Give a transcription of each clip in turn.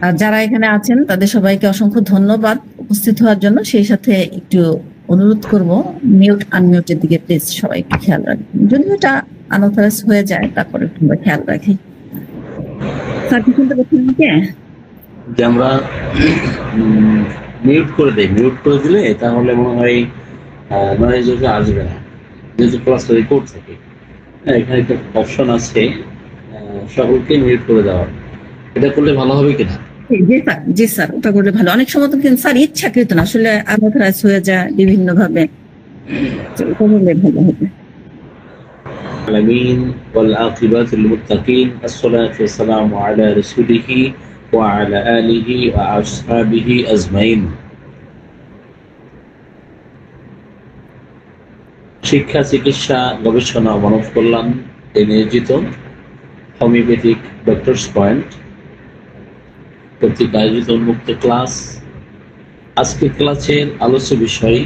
আর যারা এখানে আছেন তাদের সবাইকে অসংখ্য ধন্যবাদ উপস্থিত হওয়ার জন্য। সেই সাথে একটু অনুরোধ করব মিউট আনমিউটের দিকে প্লিজ সবাইকে খেয়াল রাখবেন। যদি এটা আনঅথরাইজ হয়ে যায় তারপরে তোমরা খেয়াল রাখি। স্যার কি শুনতে পাচ্ছেন আমাকে? যে আমরা মিউট করে দেই, মিউট করে দিলে তাহলে মনে হয় নয়েজ আসবে না, যেহেতু ক্লাস রেকর্ড থাকে। এখানে একটা অপশন আছে সকলকে মিউট করে দেওয়ার, এটা করলে ভালো হবে কিনা? জি স্যার, জি স্যার, ওটা করলে ভালো। অনেক সময় তো কিন্তু স্যার ইচ্ছাকৃত না, আসলে আনঅথরাইজ হয়ে যায় বিভিন্ন ভাবে, ওটা করলে ভালো হবে। العالمين والعاقبة للمتقين الصلاة والسلام على رسوله وعلى آله وأصحابه أجمعين। শিক্ষা, চিকিৎসা, গবেষণা ও মানব কল্যাণ এ নিয়োজিত হোমিওপ্যাথিক ডক্টরস পয়েন্ট কর্তৃক আয়োজিত উন্মুক্ত ক্লাস। আজকে ক্লাসের আলোচ্য বিষয়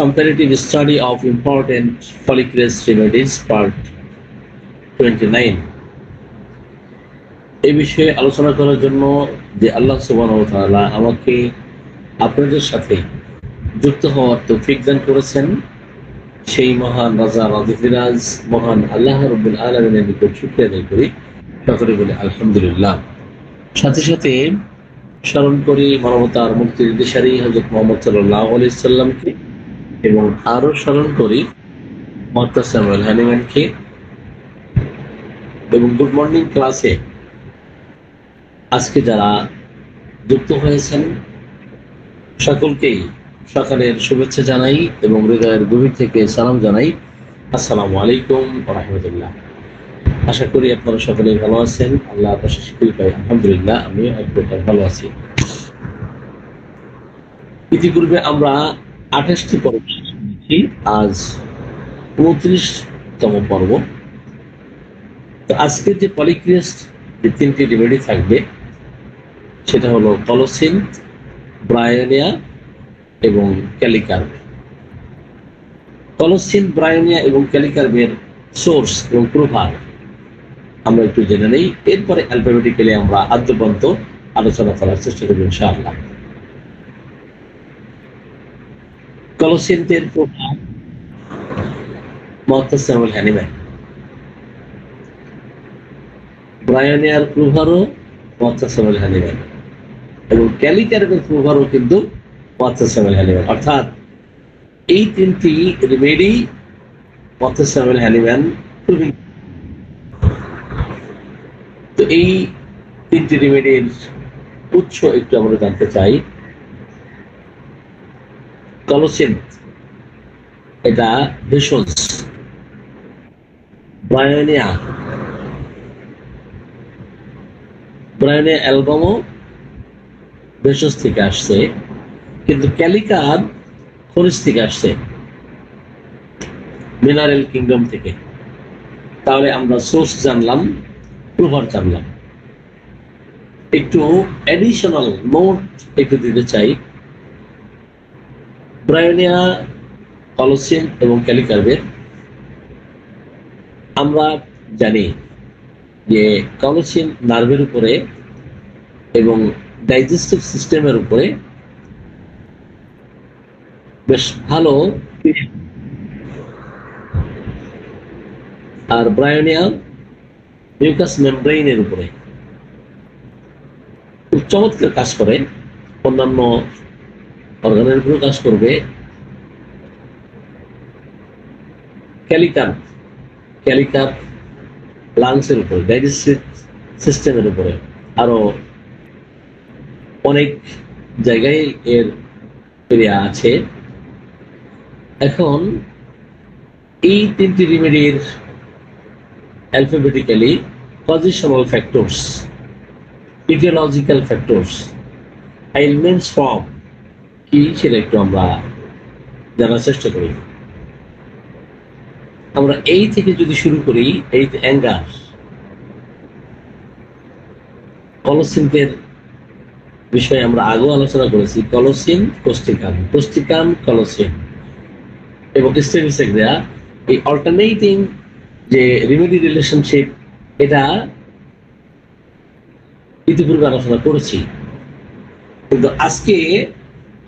comparative study of important follicular remedies part 29। এই বিষয়ে আলোচনা করার জন্য যে আল্লাহ সুবহানাহু ওয়া তাআলা আমাকে আপনাদের সাথে যুক্ত হওয়ার তৌফিক দান করেছেন, সেই মহান রাজা রাজ মহান আল্লাহ রাব্বুল আলামিনের নিকট শুকরিয়া আদায় করি। সকলে বলি আলহামদুলিল্লাহ। সাথে সাথে স্মরণ করি মানবতার মুক্তির দিশারি হযরত মুহাম্মদ সাল্লাল্লাহু আলাইহি সাল্লামকে, এবং আরো স্মরণ করি মুহাম্মদ স্যামুয়েল হ্যানিম্যানকে। এবং গুড মর্নিং ক্লাসে আজকে যারা যুক্ত হয়েছেন সকলকেই সকালের শুভেচ্ছা জানাই এবং হৃদয়ের গভীর থেকে সালাম জানাই। আসসালামু আলাইকুম ওয়া রাহমাতুল্লাহ। আশা করি আপনারা সকলেই ভালো আছেন। আল্লাহ আপনার কৃপায় আলহামদুলিল্লাহ আমি ভালো আছি। ইতিপূর্বে আমরা 28টি পর্ব শুনেছি, আজ 29তম পর্ব। তো আজকে যে পলিক্রিয়াস যে 3টি রেমেডি থাকবে সেটা হলো কলোসিন, ব্রায়োনিয়া এবং ক্যালিকার্ব। কলোসিন, ব্রায়োনিয়া এবং ক্যালিকার্বের সোর্স এবং প্রভাব আমরা একটু জেনে নেই, এরপরে অ্যালফাবেটিক্যালি আমরা আদ্যপন্ত আলোচনা করার চেষ্টা করব ইনশাআল্লাহ। কলোসিনের প্রভাব মুহাম্মদ স্যামুয়েল হ্যানিম্যান, ব্রায়োনিয়ার প্রভাবও মুহাম্মদ স্যামুয়েল হ্যানিম্যান, এবং ক্যালিকার্বের প্রভাবও কিন্তু মুহাম্মদ স্যামুয়েল হ্যানিম্যান। অর্থাৎ এই 3টি রেমেডি মুহাম্মদ স্যামুয়েল হ্যানিম্যান। তো এই 3টি রেমেডির উৎস একটু আমরা জানতে চাই। কলোসিন এটা ভেষজ, ব্রায়োনিয়া অ্যালবামও ভেষজ থেকে আসছে, কিন্তু ক্যালিকার্ব খনিজ থেকে আসছে, মিনারেল কিংডম থেকে। তাহলে আমরা সোর্স জানলাম, প্রভাব জানলাম। একটু অ্যাডিশনাল নোট একটু দিতে চাই। ব্রায়োনিয়া, কলোসিন এবং ক্যালিকার্বের আমরা জানি যে কলোসিন নার্ভের উপরে এবং ডাইজেস্টিভ সিস্টেমের উপরে বেশ ভালো, আর ব্রায়োনিয়া মিউকাস মেমব্রেইনের উপরে খুব চমৎকার কাজ করে, অন্যান্য অর্গানের উপরে কাজ করবে। ক্যালিকার্ব লাংসের উপরে, ডাইজেস্টিভ সিস্টেমের উপরে, আরো অনেক জায়গায় এর এরিয়া আছে। এখন এই 3টি রেমেডির alphabetically positional factors, etiological factors, ailments from কি সেটা একটু আমরা জানার চেষ্টা করি। আমরা এই থেকে যদি শুরু করি, এই অ্যাঙ্গার কলোসিনের বিষয়ে আমরা আগেও আলোচনা করেছি। কলোসিন, কোস্টিকাম, কলোসিন এবং স্টেরিসেগ্রিয়া, এই অল্টারনেটিং যে রেমেডি রিলেশনশিপ, এটা ইতিপূর্বে আলোচনা করেছি, কিন্তু আজকে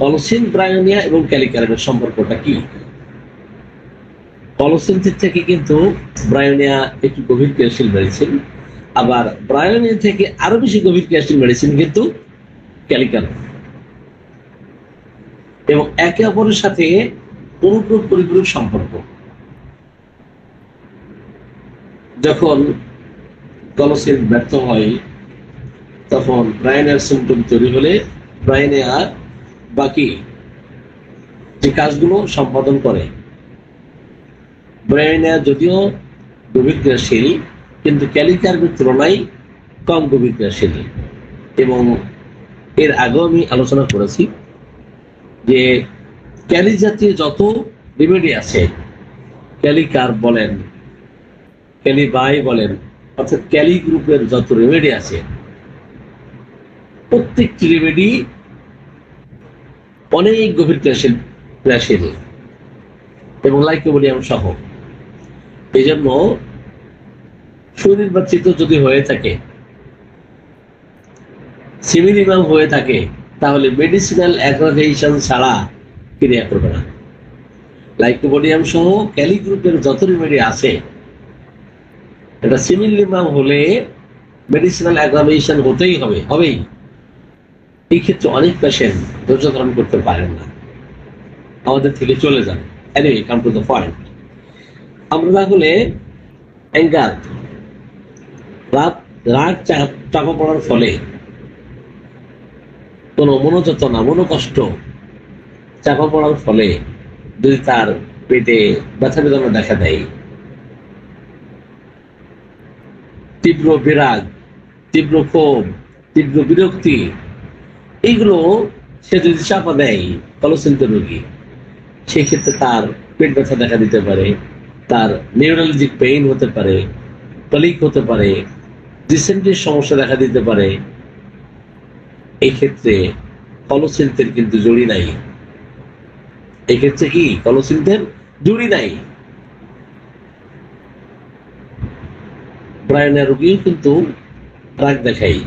কলোসিন, ব্রায়োনিয়া এবং ক্যালিকারের সম্পর্কটা কি? কলোসিন্থের থেকে কিন্তু ব্রায়োনিয়া একটু গভীর ক্রিয়াশীল মেডিসিন, আবার ব্রায়োনিয়া থেকে আরো বেশি গভীর ক্রিয়াশীল মেডিসিন কিন্তু ক্যালিকার, এবং একে অপরের সাথে অনুপ্রূপ পরিপূরক সম্পর্ক। যখন কলোসিন ব্যর্থ হয় তখন ব্রায়োনিয়ার সিমটম তৈরি হলে ব্রায়োনিয়া বাকি যে কাজগুলো সম্পাদন করে। ব্রায়োনিয়া যদিও গভীর ক্রিয়াশীল, কিন্তু ক্যালিকার্বের তুলনায় কম গভীর ক্রিয়াশীল। এবং এর আগেও আমি আলোচনা করেছি যে ক্যালি জাতীয় যত রেমেডি আছে, ক্যালিকার্ব বলেন, ক্যালিবাই বলেন, অর্থাৎ ক্যালি গ্রুপের যত রেমেডি আছে, প্রত্যেকটি রেমেডি অনেক গভীর ক্রিয়াশীল এবং লাইকোপোডিয়াম সহ। এই জন্য সুনির্বাচিত যদি হয়ে থাকে, সিমিলিমাম হয়ে থাকে, তাহলে মেডিসিনাল অ্যাগ্রাভেশন ছাড়া ক্রিয়া করবে না। লাইকোপোডিয়াম সহ ক্যালি গ্রুপের যত রেমেডি আছে, এটা সিমিলিমাম হলে মেডিসিনাল অ্যাগ্রাভেশন হবেই। এই ক্ষেত্রে অনেক পেশেন্ট ধৈর্য ধারণ করতে পারেন না, আমাদের থেকে চলে যান। Anyway, come to the point. আমরা তাহলে অ্যাঙ্গার, রাগ চাপা পড়ার ফলে কোনো মনোযন্ত্রণা, মনোকষ্ট চাপা পড়ার ফলে যদি তার পেটে ব্যথা বেদনা দেখা দেয়, তীব্র বিরাগ, তীব্র ক্ষোভ, তীব্র বিরক্তি, এইগুলো সে যদি চাপা দেয় কলোসিন্থ রোগী, সেক্ষেত্রে তার পেট ব্যথা দেখা দিতে পারে, তার নিউরালজিক পেইন হতে পারে, কলিক হতে পারে, ডিসেন্ট্রির সমস্যা দেখা দিতে পারে। এই ক্ষেত্রে কলোসিন্থের কিন্তু জড়ি নাই। এই ক্ষেত্রে কি কলোসিন্থের জড়ি নাই? ব্রায়োনিয়া রোগীও কিন্তু রাগ দেখাই,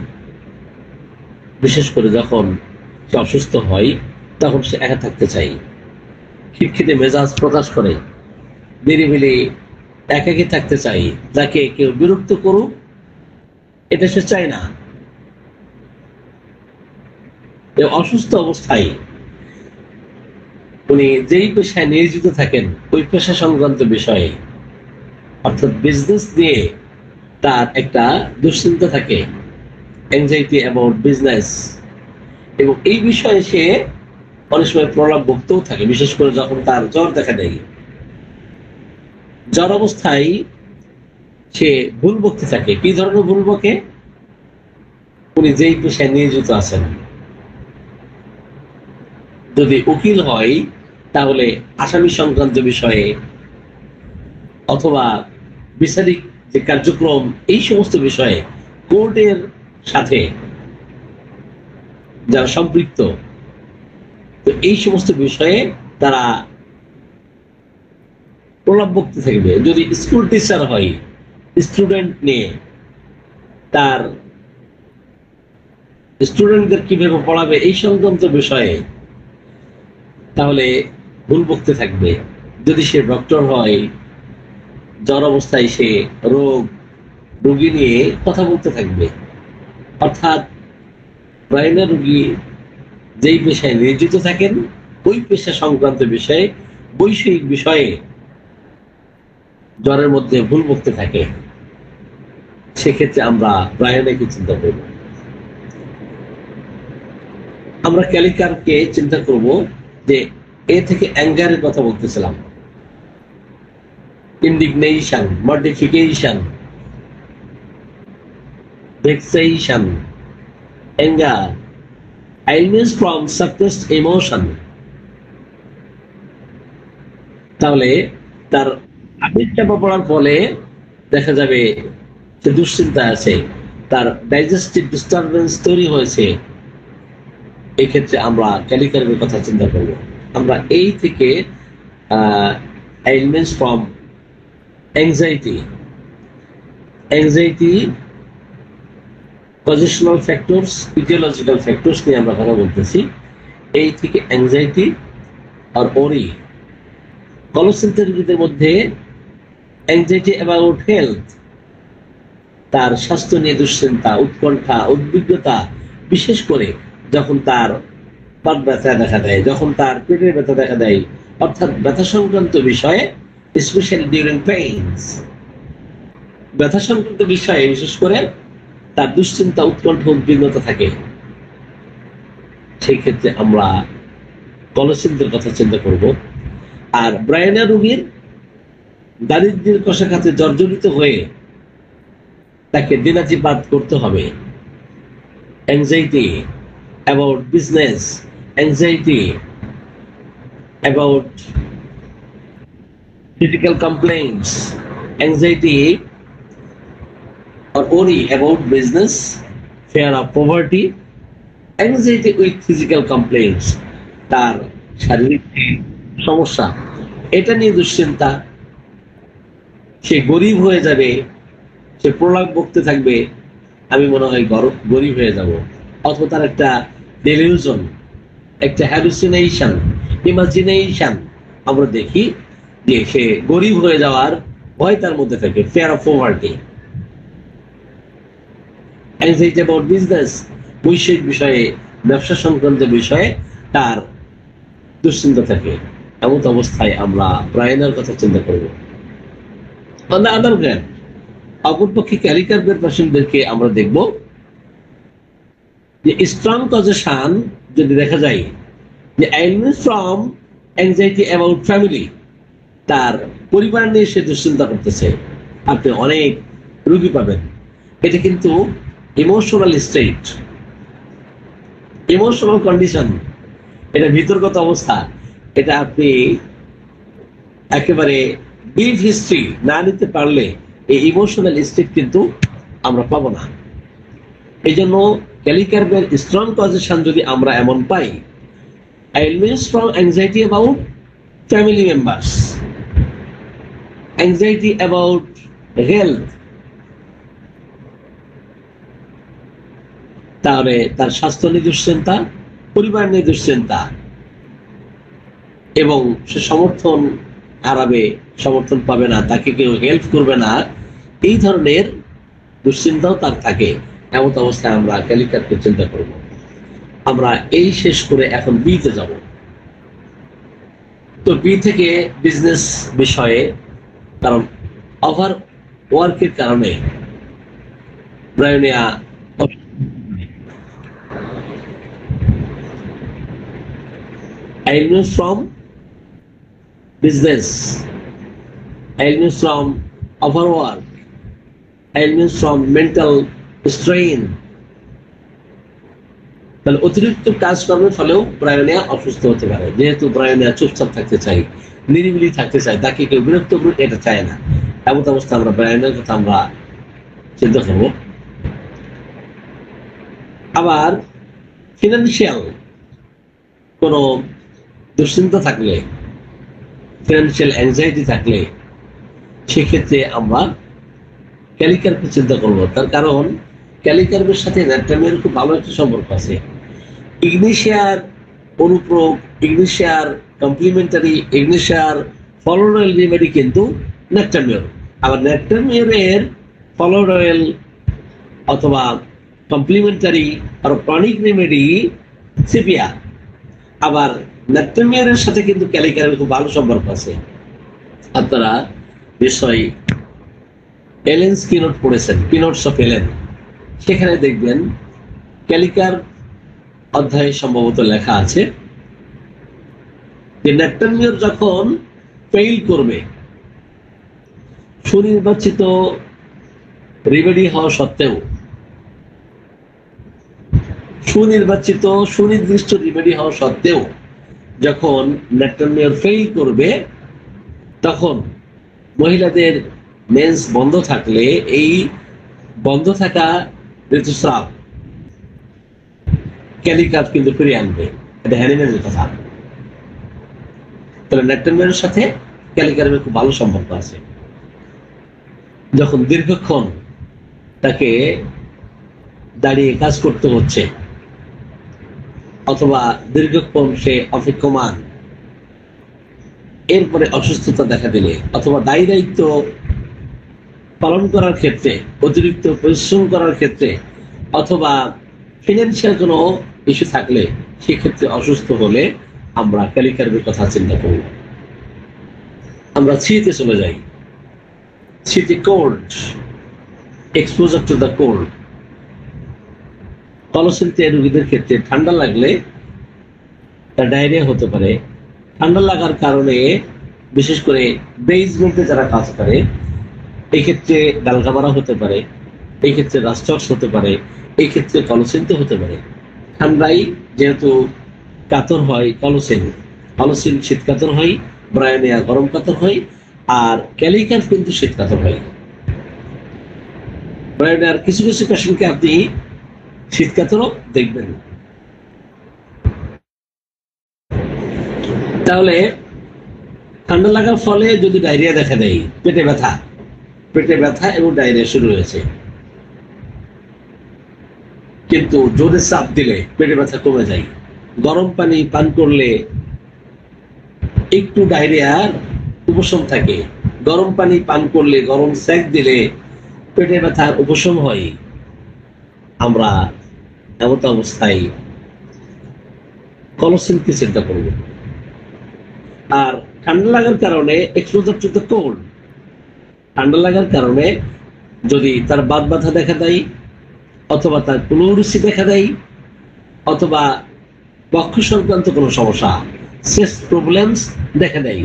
বিশেষ করে যখন সে অসুস্থ হয়, তখন সে একা থাকতে চাই, খিটখিটে মেজাজ প্রকাশ করে, নিরিবিলি একাকী থাকতে চাই, যাকে কেউ বিরক্ত করুক এটা সে চায় না। অসুস্থ অবস্থায় উনি যেই পেশায় নিয়োজিত থাকেন, ওই পেশা সংক্রান্ত বিষয়ে, অর্থাৎ বিজনেস নিয়ে তার একটা দুশ্চিন্তা থাকে, অ্যাংজাইটি অ্যাবাউট বিজনেস, এবং এই বিষয়ে সে অনেক সময় প্রলাপ বক্তও থাকে, বিশেষ করে যখন তার জ্বর দেখা দেয়। জ্বর অবস্থায় সে ভুল বকতে থাকে। কি ধরনের ভুল বকে? উনি যেই পেশায় নিয়োজিত আছেন, যদি উকিল হয় তাহলে আসামি সংক্রান্ত বিষয়ে, অথবা বিচারিক যে কার্যক্রম, এই সমস্ত বিষয়ে কোর্টের সাথে যারা সম্পৃক্ত, তো এই সমস্ত বিষয়ে তারা প্রলাপ বক্তে থাকবে। যদি স্কুল টিচার হয়, স্টুডেন্ট নিয়ে, তার স্টুডেন্টদের কিভাবে পড়াবে এই সংক্রান্ত বিষয়ে তাহলে ভুল বকতে থাকবে। যদি সে ডক্টর হয়, জ্বর অবস্থায় সে রোগী নিয়ে কথা বলতে থাকবে। অর্থাৎ ব্রায়োনিয়া রোগী যেই পেশায় নিয়োজিত থাকেন, ওই পেশা সংক্রান্ত বিষয়ে, বৈষয়িক বিষয়ে জ্বরের মধ্যে ভুল বকতে থাকে। সেক্ষেত্রে আমরা ব্রায়োনিয়াকে চিন্তা করব। আমরা ক্যালিকারকে চিন্তা করব যে এ থেকে অ্যাঙ্গারের কথা বলতেছিলাম, indignation, modification, vexation, anger, ailments from suppressed emotion। তাহলে তার আবেগ চাপা পড়ার ফলে দেখা যাবে সে দুশ্চিন্তা আছে, তার ডাইজেস্টিভ ডিস্টারবেন্স তৈরি হয়েছে। এই ক্ষেত্রে আমরা ক্যালিকারের কথা চিন্তা করব। আমরা এই থেকে ailments from anxiety positional factors, physiological factors নিয়ে আমরা কথা বলতেছি। এই থেকে অ্যাংজাইটি আর ওরি, কলোসিসের রোগীদের মধ্যে অ্যাংজাইটি অ্যাবাউট হেলথ, তার স্বাস্থ্য নিয়ে দুশ্চিন্তা, উৎকণ্ঠা, উদ্বিগ্নতা, বিশেষ করে যখন তার পেট ব্যথা দেখা দেয়, যখন তার পেটের ব্যথা দেখা দেয়, অর্থাৎ ব্যথা সংক্রান্ত বিষয়ে, স্পেশালি ডিউরিং পেইনস, ব্যথা সংক্রান্ত বিষয়ে বিশেষ করে তার দুশ্চিন্তা, উৎকণ্ঠা, উদ্বিগ্নতা থাকে। সেই ক্ষেত্রে আমরা কলসিসের কথা চিন্তা করব। আর ব্রায়না রোগীর দারিদ্র্যের কষাঘাতে জর্জরিত হয়ে তাকে দিনাতিপাত করতে হবে। Anxiety about business, anxiety about physical complaints, anxiety or worry about business, fear of poverty, anxiety with physical complaints, তার শারীরিক সমস্যা, এটা নিয়ে দুশ্চিন্তা, সে গরিব হয়ে যাবে, সে প্রলাপ বকতে থাকবে, আমি মনে হয় গরিব হয়ে যাব, অথবা তার একটা ডেলিউশন, একটা হ্যালুসিনেশন, ইমাজিনেশন, আমরা দেখি যে সে গরিব হয়ে যাওয়ার ভয় তার মধ্যে থাকে, fear of poverty. Anxiety about business, বৈশ্বিক বিষয়ে, ব্যবসা সংক্রান্ত বিষয়ে তার দুশ্চিন্তা থাকে। এমন অবস্থায় আমরা ব্রায়নার কথা চিন্তা করব। অন দ্য আদার হ্যান্ড, অপরপক্ষে ক্যালিকার্পের পেশেন্টদেরকে আমরা দেখব যে স্ট্রং কজেশন যদি দেখা যায় যে অ্যালমিস ফ্রম অ্যাংজাইটি অ্যাবাউট ফ্যামিলি, তার পরিবার নিয়ে সে দুশ্চিন্তা করতেছে, আপনি অনেক রোগী পাবেন। এটা কিন্তু ইমোশনাল স্টেট, ইমোশনাল কন্ডিশন, এটা ভিতরগত অবস্থা। এটা আপনি একেবারে ডিপ হিস্ট্রি না নিতে পারলে এই ইমোশনাল স্টেট কিন্তু আমরা পাবো না। এই জন্য ক্যালিকার্পের স্ট্রং কজেশন যদি আমরা এমন পাই, ailments from anxiety about family members, anxiety about health, তাহলে তার স্বাস্থ্য নিয়ে দুশ্চিন্তা, পরিবার নিয়ে দুশ্চিন্তা, এবং সে সমর্থন হারাবে, সমর্থন পাবে না, তাকে কেউ হেল্প করবে না, এই ধরনের দুশ্চিন্তাও তার থাকে। এমন অবস্থায় আমরা ক্যালিকার্পকে চিন্তা করব। আমরা এই শেষ করে এখন বিতে যাব। তো বি থেকে বিজনেস বিষয়ে, কারণ ওভার ওয়ার্কের কারণে Bryonia ailments from business, ailments from overwork, ailments from mental strain, তাহলে অতিরিক্ত কাজকর্মের ফলেও ব্রায়োনিয়া অসুস্থ হতে পারে। যেহেতু ব্রায়োনিয়া চুপচাপ থাকতে চাই, নিরিবিলি থাকতে চাই, তাকে কেউ বিরক্ত করুক এটা চায় না। এমন অবস্থা আমরা ব্রায়োনিয়ার কথা আমরা চিন্তা করব। আবার ফিনান্সিয়াল কোনো দুশ্চিন্তা থাকলে, ফিনান্সিয়াল অ্যাংজাইটি থাকলে, সেক্ষেত্রে আমরা ক্যালিকার্পের চিন্তা করব। তার কারণ ক্যালিকার্পের সাথে ন্যাট্রামিয়ার খুব ভালো একটা সম্পর্ক আছে। ইগনিশিয়ার অনুপ্রয়োগ, ইগনিশিয়ার কমপ্লিমেন্টারি, ইগনিশিয়ার ফলোরয়েল রেমেডি কিন্তু ন্যাট্রামিয়ার। আবার ন্যাট্রামিয়ারের ফলোরয়েল অথবা কমপ্লিমেন্টারি আর টনিক রেমেডি সিপিয়া। আবার ন্যাট্রামিয়ারের সাথে কিন্তু ক্যালিকারের খুব ভালো সম্পর্ক আছে। আপনারা নিশ্চয়ই এলেন কিনোট পড়েছেন, কিনোটস অফ এলেন, সেখানে দেখবেন ক্যালিকার অধ্যায়ে সম্ভবত লেখা আছে যে ন্যাট্রামিয়ার যখন ফেইল করবে, সুনির্বাচিত রেমেডি হওয়া সত্ত্বেও, সুনির্বাচিত সুনির্দিষ্ট রেমেডি হওয়া সত্ত্বেও যখন ন্যাট্রামিয়ার ফেইল করবে, তখন মহিলাদের মেন্স বন্ধ থাকলে এই বন্ধ থাকা ঋতুস্রাব ক্যালিকার্প কিন্তু ফিরিয়ে আনবে। এটা হ্যানিম্যানের কথা। তাহলে ন্যাট্রামিয়ারের সাথে ক্যালিকার্পের খুব ভালো সম্পর্ক আছে। যখন দীর্ঘক্ষণ তাকে দাঁড়িয়ে কাজ করতে হচ্ছে, অথবা দীর্ঘক্ষণ সে অপেক্ষমান, এরপরে অসুস্থতা দেখা দিলে, অথবা দায়ী দায়িত্ব পালন করার ক্ষেত্রে অতিরিক্ত পরিশ্রম করার ক্ষেত্রে, অথবা ফিনান্সিয়াল কোনো ইস্যু থাকলে সেক্ষেত্রে অসুস্থ হলে আমরা ক্যালিকার্বের কথা চিন্তা করি। আমরা শীতে চলে যাই। শীতে cold, exposure to the cold. কলসিন্থিয়া রোগীদের ক্ষেত্রে ঠান্ডা লাগলে তার ডায়রিয়া হতে পারে। ঠান্ডা লাগার কারণে বিশেষ করে বেসমেন্টে যারা কাজ করে এই ক্ষেত্রে গালগামারা হতে পারে, এই ক্ষেত্রে রাস্টক্স হতে পারে, এই ক্ষেত্রে কলসিন্থিয়া হতে পারে। ঠান্ডায় যেহেতু কাতর হয় কলসিন শীত কাতর হয়, ব্রায়োনিয়া গরম কাতর হয়, আর ক্যালিকার কিন্তু শীত কাতর হয়। ব্রায়োনিয়ার কিছু কিছু পেশেন্টকে আপনি শীত কাতরও দেখবেন। তাহলে ঠান্ডা লাগার ফলে যদি ডায়রিয়া দেখা দেয়, পেটে ব্যথা এবং ডায়রিয়া শুরু হয়েছে, কিন্তু জোরে চাপ দিলে পেটে ব্যথা কমে যায়। গরম পানি পান করলে একটু ডায়রিয়ার উপশম থাকে। গরম পানি পান করলে, গরম সেক দিলে পেটে ব্যথার উপশম হয়। আমরা এমন অবস্থায় কলসিনকে চিন্তা করব। আর ঠান্ডা লাগার কারণে এক্সপোজার টু দ্য কোল্ড, ঠান্ডা লাগার কারণে যদি তার বাত ব্যথা দেখা দেয়, অথবা তার প্লুরিসি দেখা দেয়, অথবা বক্ষ সংক্রান্ত কোনো সমস্যা, চেস্ট প্রবলেমস দেখা দেয়,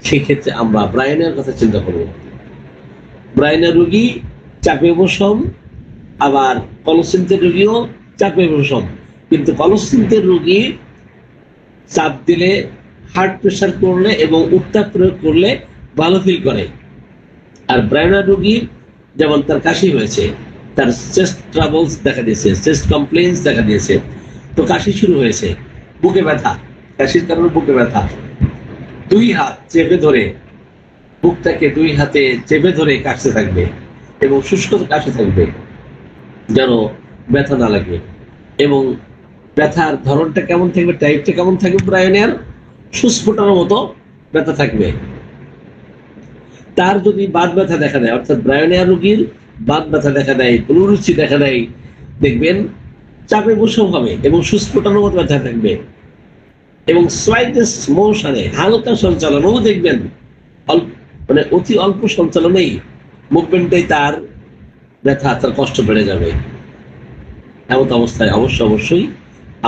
সেই ক্ষেত্রে আমরা ব্রায়োনিয়ার কথা চিন্তা করব। ব্রায়োনিয়া রোগী চাপে উপশম, আবার কলসিন্থিয়া রোগীও চাপে উপশম। কিন্তু কলসিন্থিয়া রোগী চাপ দিলে, হার্ট প্রেশার করলে এবং উত্তাপ প্রয়োগ করলে ভালো ফিল করে। আর ব্রায়োনিয়া রোগী যেমন তার কাশি হয়েছে, তার চেস্ট ট্রাবলস দেখা দিয়েছে, চেস্ট কমপ্লেন্স দেখা দিয়েছে, তো কাশি শুরু হয়েছে, বুকে ব্যথা, কাশির কারণে বুকে ব্যথা, দুই হাত চেপে ধরে, বুকটাকে দুই হাতে চেপে ধরে কাশতে থাকবে এবং শুষ্ক কাশি থাকবে যেন ব্যথা না লাগে। এবং ব্যথার ধরনটা কেমন থাকবে, টাইপটা কেমন থাকবে, ব্রায়োনিয়ার সুস্ফোটানোর মতো ব্যথা থাকবে। তার যদি বাত ব্যথা দেখা দেয়, অর্থাৎ ব্রায়োনিয়া রোগীর বাত ব্যথা দেখা দেয়, প্লুরিসি দেখা দেয়, দেখবেন চাপে বসেও হবে এবং সুস্ফোটানোর মতো ব্যথা থাকবে। এবং স্লাইটেস্ট মোশনে, হালকা সঞ্চালনও দেখবেন, মানে অতি অল্প সঞ্চালনেই মুভমেন্টেই তার ব্যথা, তার কষ্ট বেড়ে যাবে। এমন অবস্থায় অবশ্যই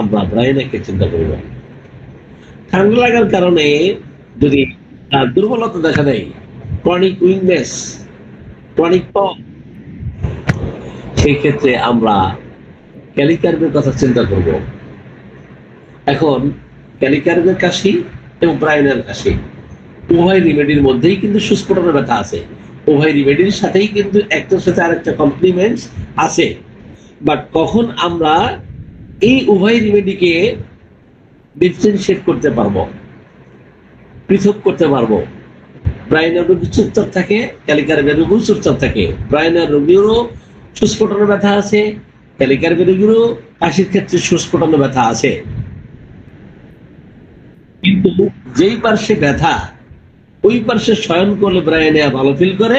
আমরা ব্রায়োনিয়াকে চিন্তা করব। ঠান্ডা লাগার কারণে যদি তার দুর্বলতা দেখা দেয়, ক্রনিক উইকনেস, ক্রনিক কফ, সেই ক্ষেত্রে আমরা ক্যালিকার্বের কথা চিন্তা করব। এখন ক্যালিকার্বের কাশি এবং ব্রায়োনিয়ার কাশি উভয় রিমেডির মধ্যেই কিন্তু সুস্ফোটনের ব্যথা আছে। উভয় রিমেডির সাথেই কিন্তু একটার সাথে আরেকটা কমপ্লিমেন্টস আছে। বাট কখন আমরা এই উভয় রিমেডিকে ডিফারেন্সিয়েট করতে পারবো, পৃথক করতে পারবো? ব্রায়োনিয়া রোগী চুপচাপ থাকে, ক্যালিকার্বের রোগীও চুপচাপ থাকে। ব্রায়োনিয়া রোগীরও সুস্ফোটনের ব্যথা আছে, ক্যালিকার্বের রোগীরও কাশির ক্ষেত্রে সুস্ফোটনের ব্যথা আছে। কিন্তু যেই পার্শ্বে ব্যথা ওই পার্শ্বে শয়ন করলে ব্রায়োনিয়া ভালো ফিল করে,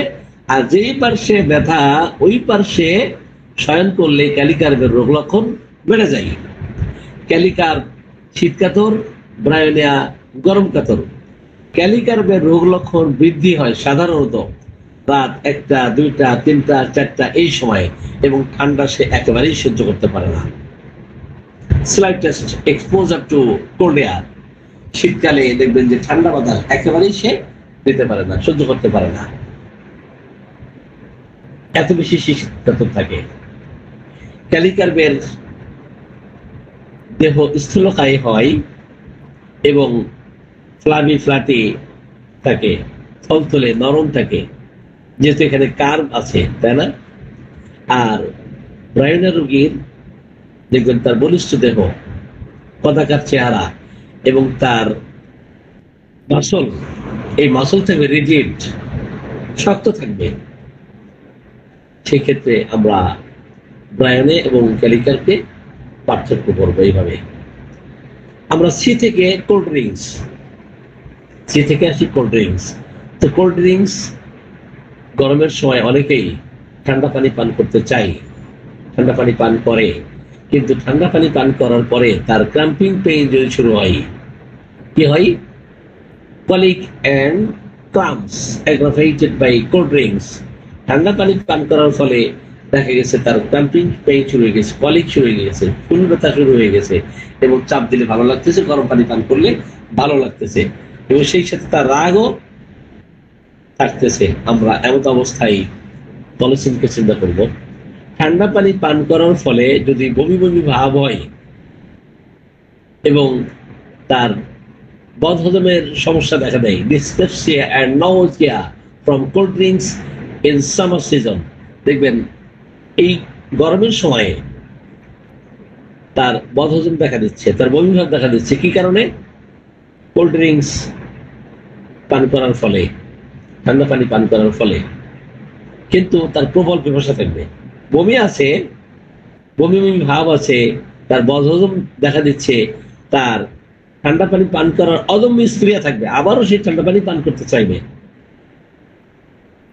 আর যেই পার্শ্বে ব্যথা ওই পার্শ্বে শয়ন করলে ক্যালিকার্বের রোগ লক্ষণ বেড়ে যায়। ক্যালিকার শীত কাতর, ব্রায়োনিয়া গরম কাতর। ক্যালিকার্বের রোগ লক্ষণ বৃদ্ধি হয় সাধারণত রাত 1টা, 2টা, 3টা, 4টা এই সময়ে, এবং ঠান্ডা সে একেবারেই সহ্য করতে পারে না। Slightest exposure two cold air, শীতকালে দেখবেন যে ঠান্ডা বাতাস একেবারেই সে দিতে পারে না, সহ্য করতে পারে না, এত বেশি শীত কাতর থাকে। ক্যালিকার্বের দেহ স্থূলকায় হয় এবং ফ্লাটি থাকে, থলথলে নরম থাকে, যেহেতু এখানে কার্ভ আছে, তাই না? আর ব্রায়োনিয়া রোগীর দেখবেন তার বলিষ্ঠ দেহ, কদাকার চেহারা, এবং তার মাসল, এই মাসল থাকবে রিজিড, শক্ত থাকবে। সেক্ষেত্রে আমরা ব্রায়নে এবং ক্যালিকারকে পার্থক্য করবো এইভাবে। আমরা সি থেকে কোল্ড ড্রিঙ্কস, সি থেকে আসি কোল্ড ড্রিঙ্কস। তো কোল্ড ড্রিঙ্কস গরমের সময় অনেকেই ঠান্ডা পানি পান করতে চায়, ঠান্ডা পানি পান করে, কিন্তু ঠান্ডা পানি পান করার পরে তার ক্রাম্পিং পেইন যদি শুরু হয়, কি হয়? Colic and cramps aggravated by cold drinks. ঠান্ডা পানি পান করার ফলে দেখা গেছে তার ক্রাম্পিং পেইন শুরু হয়ে গেছে, কলিক শুরু হয়ে গেছে, চুল ব্যথা শুরু হয়ে গেছে, এবং চাপ দিলে ভালো লাগতেছে, গরম পানি পান করলে ভালো লাগতেছে, এবং সেই সাথে তার রাগও থাকতেছে। আমরা এমন অবস্থায় পলিসিনকে চিন্তা করব। ঠান্ডা পানি পান করার ফলে যদি বমি বমি ভাব হয় এবং তার বদহজমের সমস্যা দেখা দেয়, dyspepsia and nausea from cold drinks in summer season, দেখবেন এই গরমের সময়ে তার বদহজম দেখা দিচ্ছে, তার বমি ভাব দেখা দিচ্ছে। কি কারণে? কোল্ড ড্রিঙ্কস পান করার ফলে, ঠান্ডা পানি পান করার ফলে। কিন্তু তার প্রবল পিপাসা থাকবে, বমি আছে, বমি বমি ভাব আছে, তার বদহজম দেখা দিচ্ছে, তার ঠান্ডা পানি পান করার অদম্য স্প্রিয়া থাকবে, আবারও সে ঠান্ডা পানি পান করতে চাইবে,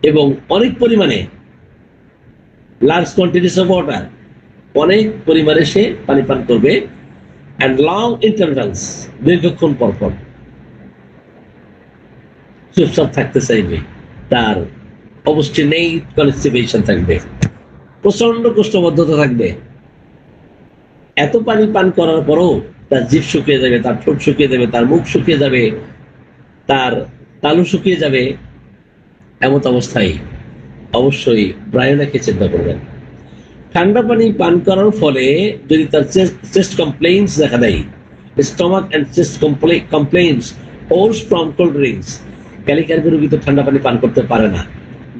এবং অনেক পরিমাণে লার্জ কোয়ান্টিটিস অফ ওয়াটার, অনেক পরিমাণে সে পানি পান করবে, অ্যান্ড লং ইন্টারভ্যালস, দীর্ঘক্ষণ পর পর চুপচাপ থাকতে চাইবে, তার অবশ্যই নেই কনস্টিপেশন থাকবে, প্রচন্ড কোষ্ঠবদ্ধতা থাকবে। এত পানি পান করার পরও তার জিভ শুকিয়ে যাবে, তার ঠোঁট শুকিয়ে যাবে, তার মুখ শুকিয়ে যাবে, তার তালু শুকিয়ে যাবে। এমত অবস্থায় অবশ্যই ব্রায়োনাকে চিন্তা করবেন। ঠান্ডা পানি পান করার ফলে যদি তার চেস্ট কমপ্লেইন্স দেখা দেয়, স্টমাক অ্যান্ড চেস্ট কমপ্লেইন্স ওরস ফ্রম কোল্ড ড্রিঙ্কস, ক্যালিকার রোগী তো ঠান্ডা পানি পান করতে পারে না।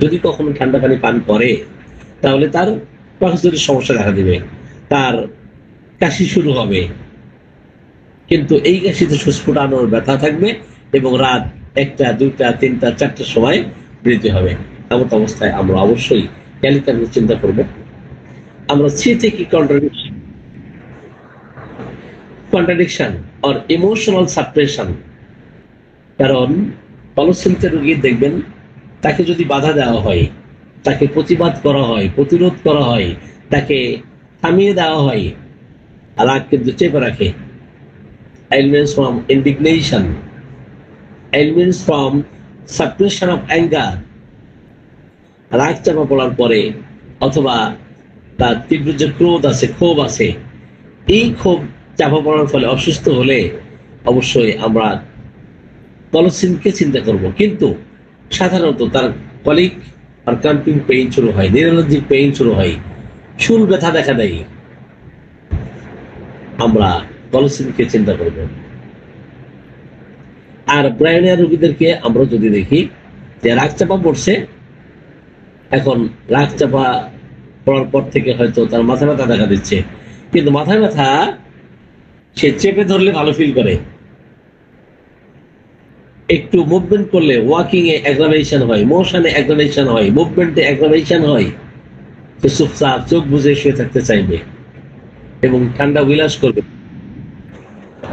যদি কখনো ঠান্ডা পানি পান করে তাহলে তার পাকস্থলীর সমস্যা দেখা দিবে, তার কাশি শুরু হবে, কিন্তু এই কাশিতে ফুসফুটানোর ব্যথা থাকবে, এবং রাত 1টা 2টা 3টা 4টার সময় বৃদ্ধি হবে। এমন অবস্থায় আমরা অবশ্যই ক্যালিকার চিন্তা করব। আমরা সি থেকে কন্ট্রাডিকশন অর ইমোশনাল সাপ্রেশন, কারণ টনসিলতে রোগী দেখবেন তাকে যদি বাধা দেওয়া হয়, তাকে প্রতিবাদ করা হয়, প্রতিরোধ করা হয়, তাকে থামিয়ে দেওয়া হয়, রাগ কিন্তু চেপে রাখে। Ailments from indignation, ailments from suppression of anger, রাগ চাপা পড়ার পরে, অথবা তার তীব্র যে ক্রোধ আছে, ক্ষোভ আছে, এই ক্ষোভ চাপা পড়ার ফলে অসুস্থ হলে অবশ্যই আমরা টনসিলকে চিন্তা করব। কিন্তু সাধারণত তার কলিক আর ক্রাম্পিং পেইন শুরু হয়, নিউরোলজিক পেইন শুরু হয়, চুল ব্যথা দেখা দেয়, আমরা টনসিলকে চিন্তা করব। আর ব্রায়োনিয়া রোগীদেরকে আমরা যদি দেখি যে রাগ চাপা পড়ছে, এখন রাগ চাপা পড়ার পর থেকে হয়তো তার মাথা ব্যথা দেখা দিচ্ছে, কিন্তু মাথা ব্যথা সে চেপে ধরলে ভালো ফিল করে, একটু মুভমেন্ট করলে, ওয়াকিং এ অ্যাগ্রাভেশন হয়, মোশনে অ্যাগ্রাভেশন হয়, মুভমেন্টে অ্যাগ্রাভেশন হয়, সে চুপচাপ চোখ বুঝে শুয়ে থাকতে চাইবে এবং ঠান্ডা বিলাস করবে,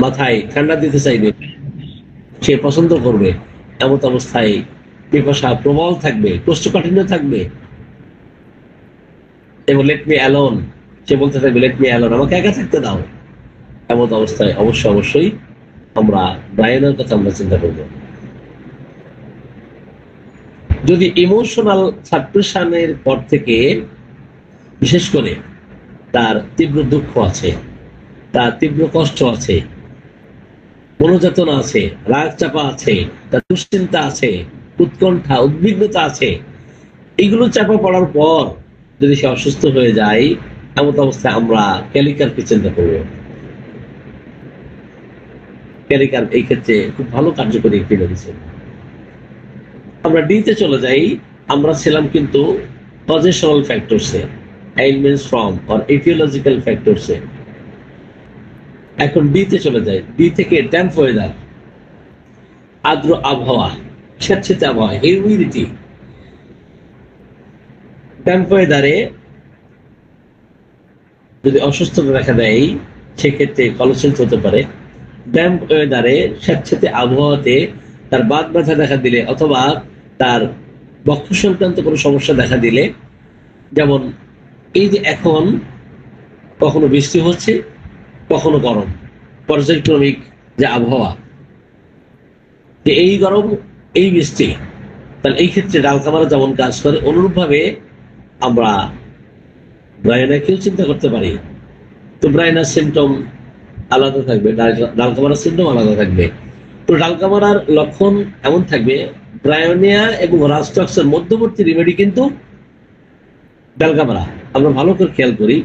মাথায় ঠান্ডা দিতে চাইবে, সে পছন্দ করবে। এমন অবস্থায় পিপাসা প্রবল থাকবে, কোষ্ঠকাঠিন্য থাকবে, এবং লেট মি অ্যালোন, সে বলতে থাকবে লেট মি অ্যালোন, আমাকে একা থাকতে দাও। এমন অবস্থায় অবশ্যই আমরা ব্রায়োনের কথা আমরা চিন্তা করব। যদি ইমোশনাল সাপ্রেশনের পর থেকে বিশেষ করে তার তীব্র দুঃখ আছে, তার তীব্র কষ্ট আছে, মনোযাতনা আছে, রাগ চাপা আছে, তার দুশ্চিন্তা আছে, উৎকণ্ঠা উদ্বিগ্নতা আছে, এগুলো চাপা পড়ার পর যদি সে অসুস্থ হয়ে যায়, এমন অবস্থায় আমরা ক্যালিকারকে চিন্তা করব। ক্যালিকার এই ক্ষেত্রে খুব ভালো কার্যকরী একটি মেডিসিন। আমরা ডিতে চলে যাই। আমরা ছিলাম কিন্তু পজিশনাল ফ্যাক্টরসে, ailments from or etiological ফ্যাক্টরসে। এখন ডিতে চলে যায়। ডি থেকে ড্যাম্প ওয়েদার, আর্দ্র আবহাওয়া, স্বেচ্ছাতে আবহাওয়া, হিউমিডিটি, ড্যাম্প ওয়েদারে যদি অসুস্থতা দেখা দেয় সেক্ষেত্রে কলসিন্স হতে পারে। ড্যাম্প ওয়েদারে স্যাঁতসেঁতে আবহাওয়াতে তার বাত ব্যথা দেখা দিলে অথবা তার বক্ষ সংক্রান্ত কোনো সমস্যা দেখা দিলে, যেমন এই যে এখন কখনো বৃষ্টি হচ্ছে কখনো গরম, পর্যায়ক্রমিক যে আবহাওয়া, যে এই গরম এই বৃষ্টি, তাহলে এই ক্ষেত্রে ডাল কামারা যেমন কাজ করে অনুরূপভাবে আমরা ব্রায়নাকেও চিন্তা করতে পারি। তো ব্রায়নার সিমটম আলাদা থাকবে, ডাল কামারার সিমটম আলাদা থাকবে। তো ডাল কামারার লক্ষণ এমন থাকবে, ব্রায়োনিয়া এবং রাস্টক্সের মধ্যবর্তী রিমেডি কিন্তু ডাল কামারা। আমরা ভালো করে খেয়াল করি,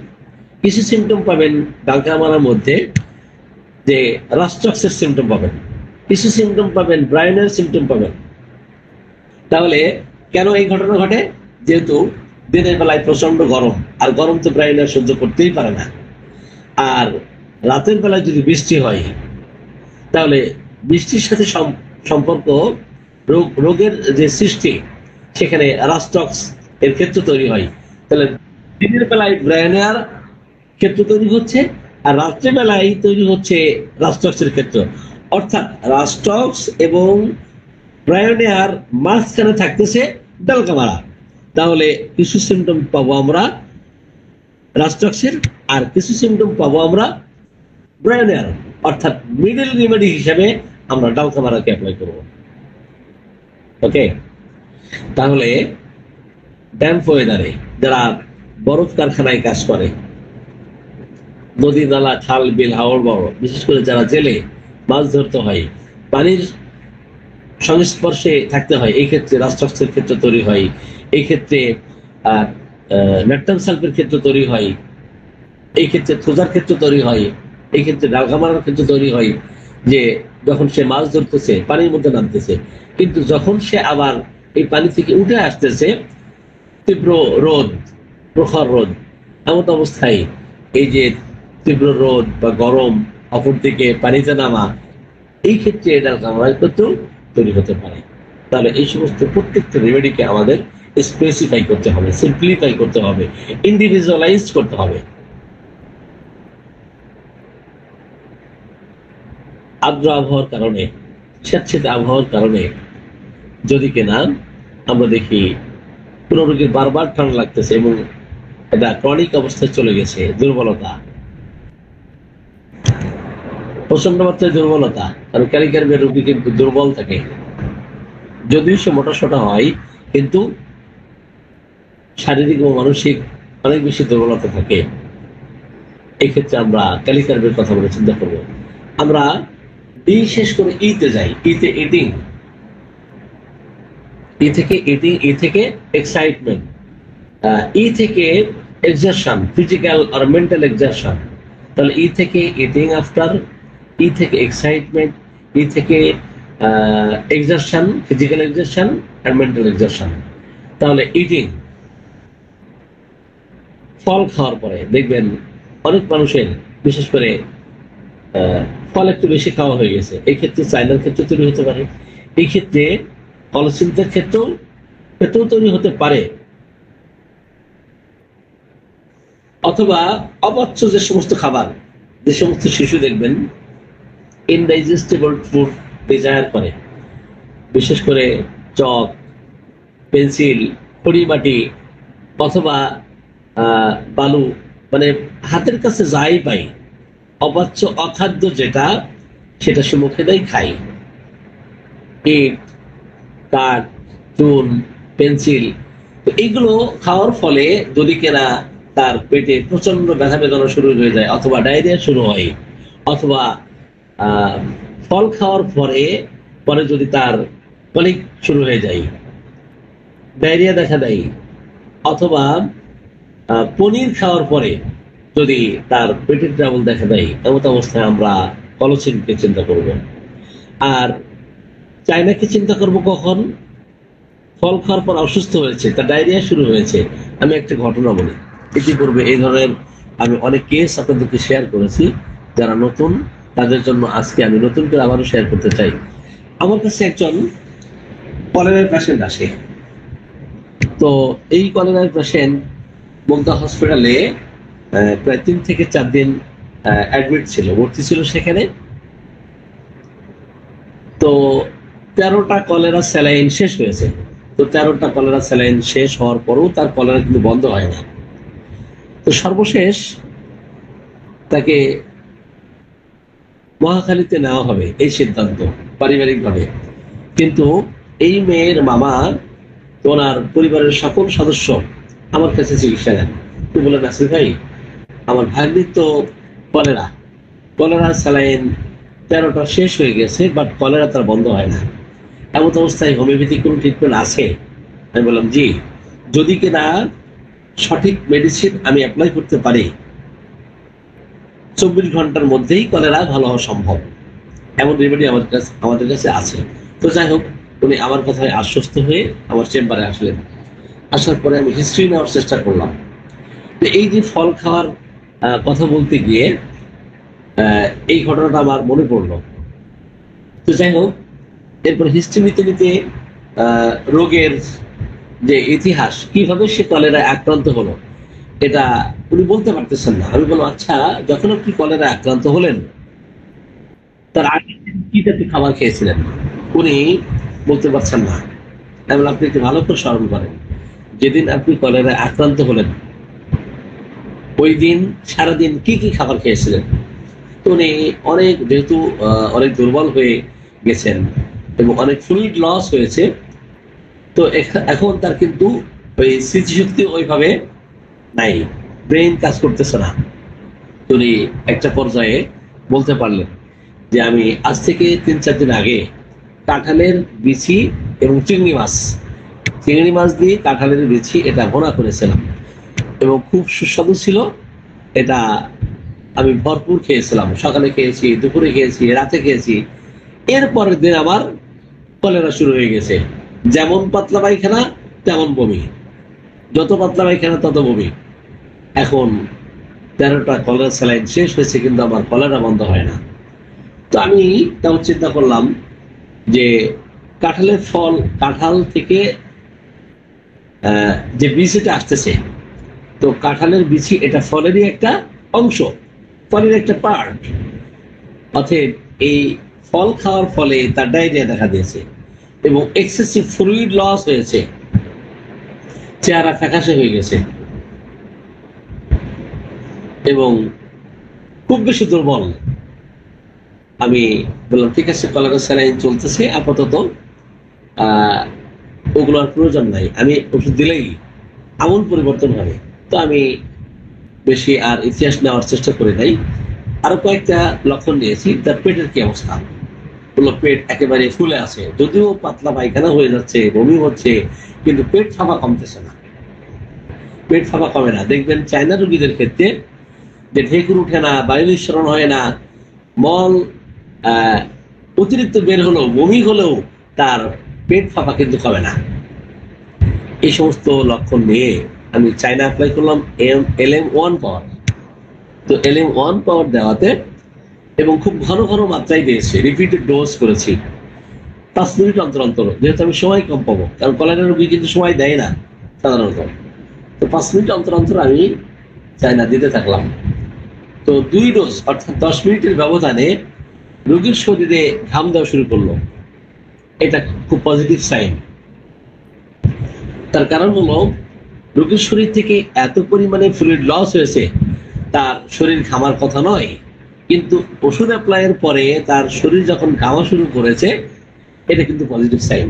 কিছু সিমটম পাবেন ডাল কামারার মধ্যে যে রাস্টক্সের সিমটম পাবেন, কিছু সিমটম পাবেন ব্রায়োনিয়ার সিমটম পাবেন। তাহলে কেন এই ঘটনা ঘটে? যেহেতু দিনের বেলায় প্রচন্ড গরম, আর গরম তো ব্রায়োনিয়া সহ্য করতেই পারে না, আর রাতের বেলায় যদি বৃষ্টি হয় তাহলে বৃষ্টির সাথে সম্পর্ক রোগের যে সৃষ্টি সেখানে রাস্টক্স এর ক্ষেত্র তৈরি হয়। তাহলে দিনের বেলায় ব্রায়োনিয়ার ক্ষেত্র তৈরি হচ্ছে, আর রাত্রে বেলায় তৈরি হচ্ছে রাস্টক্সের ক্ষেত্র। অর্থাৎ রাস্টক্স এবং ব্রায়োনিয়ার মাঝখানে থাকতেছে ডাল কামারা। তাহলে কিছু সিমটম পাবো আমরা রাস্টক্সের, আর কিছু সিমটম পাবো আমরা ব্রায়োনিয়ার। অর্থাৎ মিডল রেমেডি হিসেবে আমরা ডাল কামারাকে অ্যাপ্লাই করব। ওকে, তাহলে ড্যাম্প ওয়েদারে যারা বরফ কারখানায় কাজ করে, নদী নালা খাল বিল হাওর বড়, বিশেষ করে যারা জেলে মাছ ধরতে হয়, পানির সংস্পর্শে থাকতে হয়, এই ক্ষেত্রে রাস্টক্সের ক্ষেত্র তৈরি হয়, এই ক্ষেত্রে ন্যাট্রাম সালফের ক্ষেত্র তৈরি হয়, এই ক্ষেত্রে থোজার ক্ষেত্র তৈরি হয়, এই ক্ষেত্রে ডাল কামারার ক্ষেত্র তৈরি হয়। যে যখন সে মাছ ধরতেছে পানির মধ্যে নামতেছে, কিন্তু যখন সে আবার এই পানি থেকে উঠে আসতেছে, তীব্র রোদ, প্রখর রোদ, এমন অবস্থায় এই যে তীব্র রোদ বা গরম, অপর দিকে পানিতে নামা, এই ক্ষেত্রে ডাল কামারার ক্ষেত্র তৈরি হতে পারে। তাহলে এই সমস্ত প্রত্যেকটা রেমেডিকে আমাদের স্পেসিফাই করতে হবে, সিম্পলিফাই করতে হবে, ইন্ডিভিজুয়ালাইজ করতে হবে। আর্দ্র আবহাওয়ার কারণে, স্যাঁতসেঁতে আবহাওয়ার কারণে যদি কিনা আমরা দেখি কোনো রোগীর বারবার ঠান্ডা লাগতেছে এবং এটা ক্রনিক অবস্থায় চলে গেছে, দুর্বলতা, প্রচন্ড মাত্রায় দুর্বলতা। কারণ ক্যারিকার্বের রোগী কিন্তু দুর্বল থাকে, যদিও সে মোটা সোটা হয় কিন্তু শারীরিক ও মানসিক অনেক বেশি দুর্বলতা থাকে। এই ক্ষেত্রে আমরা ক্যালিকার্বের কথা বলে চিন্তা করব। আমরা বিশেষ করে ইতে যাই, ইতে ইটিং, ই থেকে ইটিং, ই থেকে এক্সাইটমেন্ট, ই থেকে এক্সারশন, ফিজিক্যাল আর মেন্টাল এক্সারশন। তাহলে ই থেকে ইটিং আফটার, ই থেকে এক্সাইটমেন্ট, ই থেকে এক্সারশন, ফিজিক্যাল এক্সারশন আর মেন্টাল এক্সারশন। তাহলে ইটিং, ফল খাওয়ার পরে দেখবেন অনেক মানুষের, বিশেষ করে ফল একটু বেশি খাওয়া হয়ে গেছে, এই ক্ষেত্রে চাইনার ক্ষেত্রে তৈরি হতে পারে, এই ক্ষেত্রে কলসিন্থের ক্ষেত্রেও তৈরি হতে পারে। অথবা অপাচ্য যে সমস্ত খাবার, যে সমস্ত শিশু দেখবেন ইনডাইজেস্টেবল ফুড ডিজায়ার করে, বিশেষ করে চক, পেন্সিল, খড়িমাটি অথবা বালু, মানে হাতের কাছে যাই পাই, অপাচ্য অখাদ্য যেটা, সেটা সে মুখে দেয়, খায়। ইট, কাঠ, চুন, পেন্সিল, তো এইগুলো খাওয়ার ফলে যদি কেনা তার পেটে প্রচন্ড ব্যথা বেদনা শুরু হয়ে যায়, অথবা ডায়রিয়া শুরু হয়, অথবা ফল খাওয়ার পরে যদি তার কলিক শুরু হয়ে যায়, ডায়রিয়া দেখা দেয়, অথবা পনির খাওয়ার পরে যদি তার পেটের ট্রাবল দেখা দেয়, এমন অবস্থায় আমরা কলসিনকে চিন্তা করব। আর চায়নাকে চিন্তা করব কখন? ফল খাওয়ার পর অসুস্থ হয়েছে, তার ডায়রিয়া শুরু হয়েছে। আমি একটা ঘটনা বলি, ইতিপূর্বে এই ধরনের আমি অনেক কেস আপনাদেরকে শেয়ার করেছি। যারা নতুন তাদের জন্য আজকে আমি নতুন করে আবারও শেয়ার করতে চাই। আমার কাছে একজন কলেরার পেশেন্ট আসে, তো এই কলেরার পেশেন্ট মুগদা হসপিটালে প্রায় 3 থেকে 4 দিন অ্যাডমিট ছিল, ভর্তি ছিল সেখানে। তো 13টা কলেরা স্যালাইন শেষ হয়েছে। তো 13টা কলেরা স্যালাইন শেষ হওয়ার পরেও তার কলেরা কিন্তু বন্ধ হয় না। তো সর্বশেষ তাকে মহাখালীতে নেওয়া হবে এই সিদ্ধান্ত পারিবারিকভাবে। কিন্তু এই মেয়ের মামা, ওনার পরিবারের সকল সদস্য আমার কাছে চিকিৎসা নেন। তো বললেন, নাসির ভাই, আমার ভাগ্নির তো কলেরা স্যালাইন 13টা শেষ হয়ে গেছে, বাট কলেরা তার বন্ধ হয় না। এমন অবস্থায় হোমিওপ্যাথিক কোনো ট্রিটমেন্ট আছে? আমি বললাম, জি, যদি কিনা সঠিক মেডিসিন আমি অ্যাপ্লাই করতে পারি 24 ঘন্টার মধ্যেই কলেরা ভালো হওয়া সম্ভব, এমন রেমেডি আমাদের কাছে আছে। তো যাই হোক, উনি আমার কথায় আশ্বস্ত হয়ে আমার চেম্বারে আসলেন। আসার পরে আমি হিস্ট্রি নেওয়ার চেষ্টা করলাম। এই যে ফল খাওয়ার কথা বলতে গিয়ে এই ঘটনাটা আমার মনে পড়লো। তো যাই হোক, এরপর হিস্ট্রি নিতে নিতে রোগের যে ইতিহাস, কিভাবে সে কলেরা আক্রান্ত হলো, এটা উনি বলতে পারতেছেন না। আমি বললাম, আচ্ছা, যখন আপনি কলেরা আক্রান্ত হলেন তার আগে কি জাতীয় খাবার খেয়েছিলেন? উনি বলতে পারছেন না। আমি বললাম, আপনি একটু ভালো করে স্মরণ করেন, যেদিন আপনি কলেরা আক্রান্ত হলেন ওই দিন সারাদিন কি কি খাবার খেয়েছিলেন? তো উনি যেহেতু অনেক দুর্বল হয়ে গেছেন এবং অনেক ফ্লুইড লস হয়েছে, তো এখন তার কিন্তু ওই স্মৃতিশক্তি ওইভাবে নাই, ব্রেন কাজ করতেছে না। উনি একটা পর্যায়ে বলতে পারলেন যে আমি আজ থেকে 3-4 দিন আগে কাঁঠালের বিচি এবং চিংড়ি মাছ দিয়ে কাঁঠালের বিচি এটা ভুনা করেছিলাম এবং খুব সুস্বাদু ছিল। এটা আমি ভরপুর খেয়েছিলাম, সকালে খেয়েছি, দুপুরে খেয়েছি, রাতে খেয়েছি। এরপরের দিন আমার কলেরা শুরু হয়ে গেছে। যেমন পাতলা পায়খানা তেমন বমি, যত পাতলা পায়খানা তত বমি। এখন 13টা কলেরা স্যালাইন শেষ হয়েছে, কিন্তু আমার কলেরা বন্ধ হয় না। তো আমি তাও চিন্তা করলাম যে কাঁঠাল থেকে যে বিচিটা আসতেছে, তো কাঁঠালের বিচি এটা ফলেরই একটা অংশ, ফলের একটা পার্ট। অতএব এই ফল খাওয়ার ফলে তার ডায়রিয়া দেখা দিয়েছে এবং এক্সেসিভ ফ্লুইড লস হয়েছে, চেহারা ফ্যাকাশে হয়ে গেছে এবং খুব বেশি দুর্বল। আমি বললাম, ঠিক আছে, কলেরা স্যালাইন চলতেছে আপাতত, ওগুলোর প্রয়োজন নাই, আমি ওষুধ দিলেই আমূল পরিবর্তন হবে। তো আমি বেশি আর ইতিহাস নেওয়ার চেষ্টা করি নাই। আরো কয়েকটা লক্ষণ নিয়েছি। তার পেটের কি অবস্থা? বললো, পেট একেবারে ফুলে আছে, যদিও পাতলা পায়খানা হয়ে যাচ্ছে, বমি হচ্ছে, কিন্তু পেট ফাঁপা কমতেছে না। পেট ফাঁপা কমে না। দেখবেন চায়না রোগীদের ক্ষেত্রে যে ঢেকুর উঠে না, বায়ু নিঃসরণ হয় না, মল অতিরিক্ত বের হলেও, বমি হলেও তার পেট ফাঁপা কিন্তু কমে না। এই সমস্ত লক্ষণ নিয়ে আমি চায়না অ্যাপ্লাই করলাম LM1 পাওয়ার। তো LM1 পাওয়ার দেওয়াতে এবং খুব ঘন ঘন মাত্রায় দিয়েছি, রিপিটেড ডোজ করেছি 5 মিনিট অন্তর অন্তর, যেহেতু আমি সময় কম পাবো, কারণ কলেরা রোগী কিন্তু সময় দেয় না সাধারণত। তো 5 মিনিট অন্তর অন্তর আমি চায়না দিতে থাকলাম। তো 2 ডোজ অর্থাৎ 10 মিনিটের ব্যবধানে রোগীর শরীরে ঘাম দেওয়া শুরু করলো। এটা খুব পজিটিভ সাইন। তার কারণ হলো, রোগীর শরীর থেকে এত পরিমাণে ফ্লুইড লস হয়েছে, তার শরীর ঘামার কথা নয়, কিন্তু ওষুধ অ্যাপ্লাইয়ের পরে তার শরীর যখন ঘামা শুরু করেছে, এটা কিন্তু পজিটিভ সাইন।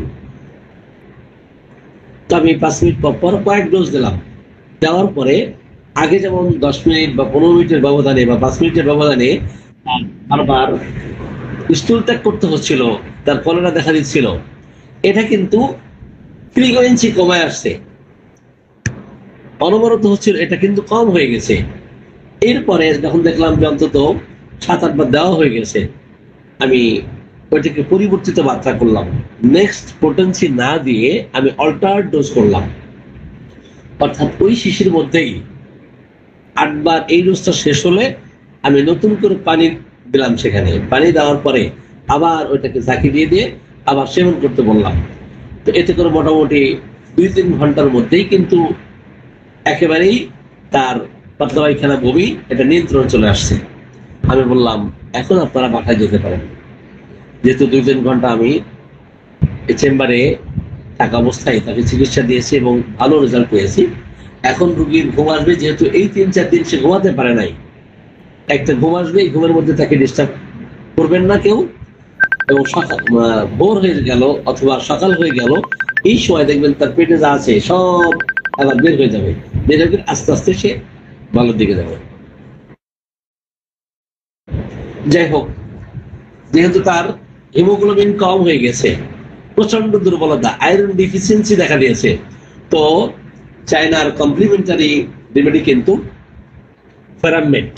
তো আমি 5 মিনিট পর কয়েক ডোজ দিলাম। দেওয়ার পরে আগে যেমন 10 মিনিট বা 15 মিনিটের ব্যবধানে বা 5 মিনিটের ব্যবধানে বারবার স্টুল ত্যাগ করতে হচ্ছিল, তার কলেরা দেখা দিচ্ছিল, এটা কিন্তু ফ্রিকোয়েন্সি কমে আসছে, অনবরত হচ্ছিল, এটা কিন্তু কম হয়ে গেছে। এরপরে যখন দেখলাম যে অন্তত 7-8 বার দেওয়া হয়ে গেছে, আমি ওইটাকে পরিবর্তিত মাত্রা করলাম। নেক্সট পোটেন্সি না দিয়ে আমি অল্টার ডোজ করলাম, অর্থাৎ ওই শিশির মধ্যেই 8 বার এই ডোজটা শেষ হলে আমি নতুন করে পানি দিলাম। সেখানে পানি দেওয়ার পরে আবার ওইটাকে ঝাঁকি দিয়ে আবার সেবন করতে বললাম। তো এতে করে মোটামুটি 2-3 ঘন্টার মধ্যেই কিন্তু একেবারেই তার পাতলা পায়খানা বমি এটা নিয়ন্ত্রণ চলে আসছে। আমি বললাম এখন আপনারা বাসায় যেতে পারেন, যেহেতু 2-3 ঘন্টা আমি চেম্বারে থাকা অবস্থায় তাকে চিকিৎসা দিয়েছি এবং ভালো রেজাল্ট পেয়েছি। এখন রুগীর ঘুম আসবে, যেহেতু এই 3-4 দিন সে ঘুমাতে পারে নাই, একটা ঘুম আসবে, এই ঘুমের মধ্যে তাকে ডিস্টার্ব করবেন না কেউ। এবং সকাল ভোর হয়ে গেল অথবা সকাল হয়ে গেল, এই সময় দেখবেন তার পেটে যা আছে সব আবার বের হয়ে যাবে, বের হয়ে আস্তে আস্তে সে ভালোর দিকে যাবে। যাই হোক, যেহেতু তার হিমোগ্লোবিন কম হয়ে গেছে, প্রচন্ড দুর্বলতা, আয়রন ডিফিসিয়েন্সি দেখা দিয়েছে, তো চায়নার কমপ্লিমেন্টারি রেমেডি কিন্তু ফেরামেট।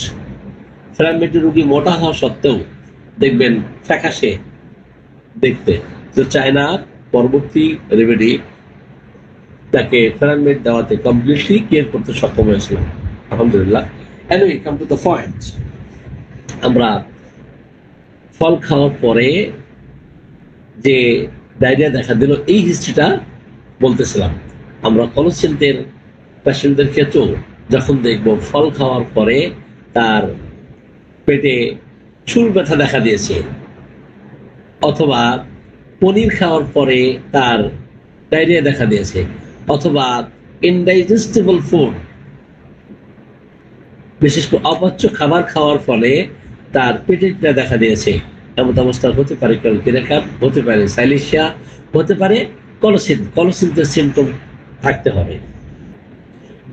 ফেরামেটের রোগী মোটা হওয়া সত্ত্বেও দেখবেন ফ্যাকাশে দেখতে, তো চায়নার পরবর্তী রেমেডি তাকে ফেরামেট দেওয়াতে কমপ্লিটলি কেয়ার করতে সক্ষম হয়েছিল, আলহামদুলিল্লাহ। Anyway, come to the point, আমরা ফল খাওয়ার পরে যে ডায়রিয়া দেখা দিল এই হিস্ট্রিটা বলতেছিলাম। আমরা কলসিনদের পেশেন্টদের ক্ষেত্রেও যখন দেখব ফল খাওয়ার পরে তার পেটে চুল ব্যথা দেখা দিয়েছে, অথবা পনির খাওয়ার পরে তার ডায়রিয়া দেখা দিয়েছে, অথবা ইনডাইজেস্টেবল ফুড, বিশেষ করে অপাচ্য খাবার খাওয়ার ফলে তার পেটে পীড়া দেখা দিয়েছে, এমন অবস্থা হতে পারে ক্যালকিরেকার, হতে পারে সাইলিশিয়া, হতে পারে কলসিন। কলসিনদের সিমটম থাকতে হবে।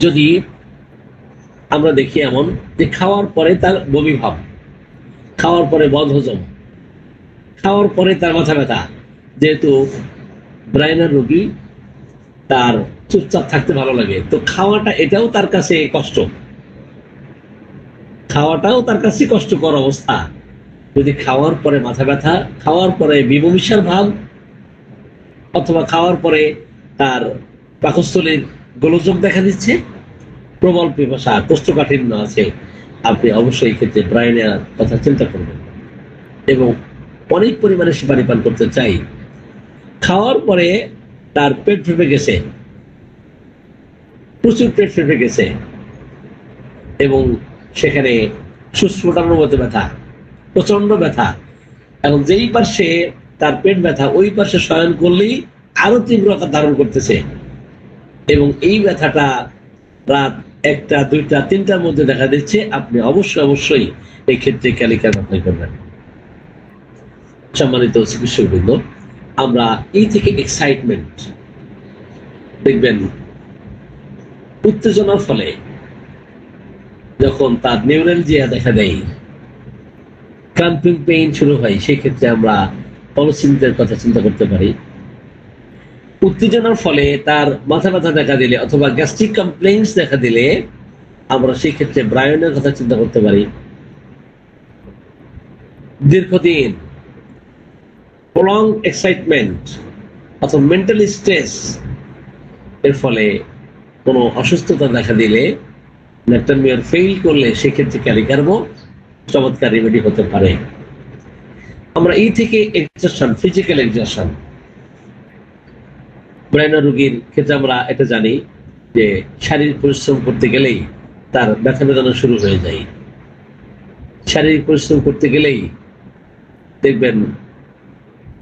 যদি আমরা দেখি এমন যে খাওয়ার পরে তার বমি ভাব, খাওয়ার পরে বদহজম, খাওয়ার পরে তার মাথা ব্যথা, যেহেতু ব্রাইনার রোগী তার চুপচাপ থাকতে ভালো লাগে, তো খাওয়াটা এটাও তার কাছে কষ্ট, খাওয়াটাও তার কাছে কষ্টকর অবস্থা। যদি খাওয়ার পরে মাথা ব্যথা, খাওয়ার পরে বিবমিষার ভাব, অথবা খাওয়ার পরে তার পাকস্থলীর গোলযোগ দেখা দিচ্ছে, প্রবল পিপাসা, কোষ্ঠকাঠিন্য আছে, আপনি অবশ্যই ক্ষেত্রে ব্রাইনের কথা চিন্তা করবেন এবং অনেক পরিমাণে সে পানি পান করতে চাই। খাওয়ার পরে তার পেট ফেপে গেছে, প্রচুর পেট ফেপে গেছে এবং সেখানে সুস্ফোটানোর মতো ব্যথা, প্রচন্ড ব্যথা। এখন যেই পাশে তার পেট ব্যথা, ওই পাশে শয়ন করলেই আরো তীব্রতা ধারণ করতেছে এবং এই ব্যথাটা রাত 1টা, 2টা, 3টার মধ্যে দেখা দিচ্ছে, আপনি অবশ্যই এই ক্ষেত্রে ক্যালিকার অ্যাপ্লাই করবেন। সম্মানিত চিকিৎসকবৃন্দ, আমরা এই থেকে এক্সাইটমেন্ট দেখবেন উত্তেজনার ফলে যখন তার নিউরালজিয়া দেখা দেয়, ক্রাম্পিং পেইন শুরু হয়, সেই ক্ষেত্রে আমরা কলসিনদের কথা চিন্তা করতে পারি। উত্তেজনার ফলে তার মাথা ব্যথা দেখা দিলে অথবা গ্যাস্ট্রিক কমপ্লেইনস দেখা দিলে আমরা সেই ক্ষেত্রে ব্রায়নের কথা চিন্তা করতে পারি। দীর্ঘদিন প্রলং এক্সাইটমেন্ট অথবা মেন্টাল স্ট্রেস এর ফলে কোনো অসুস্থতা দেখা দিলে, ন্যাট্রামিয়ার ফেইল করলে সেক্ষেত্রে ক্যালিকার্বো চমৎকার রেমেডি হতে পারে। আমরা এই থেকে এক্সারশন, ফিজিক্যাল এক্সারশন, ব্রাইনার রোগীর ক্ষেত্রে আমরা এটা জানি যে শারীরিক পরিশ্রম করতে গেলেই তার ব্যথা বেদনা শুরু হয়ে যায়। শারীরিক পরিশ্রম করতে গেলেই দেখবেন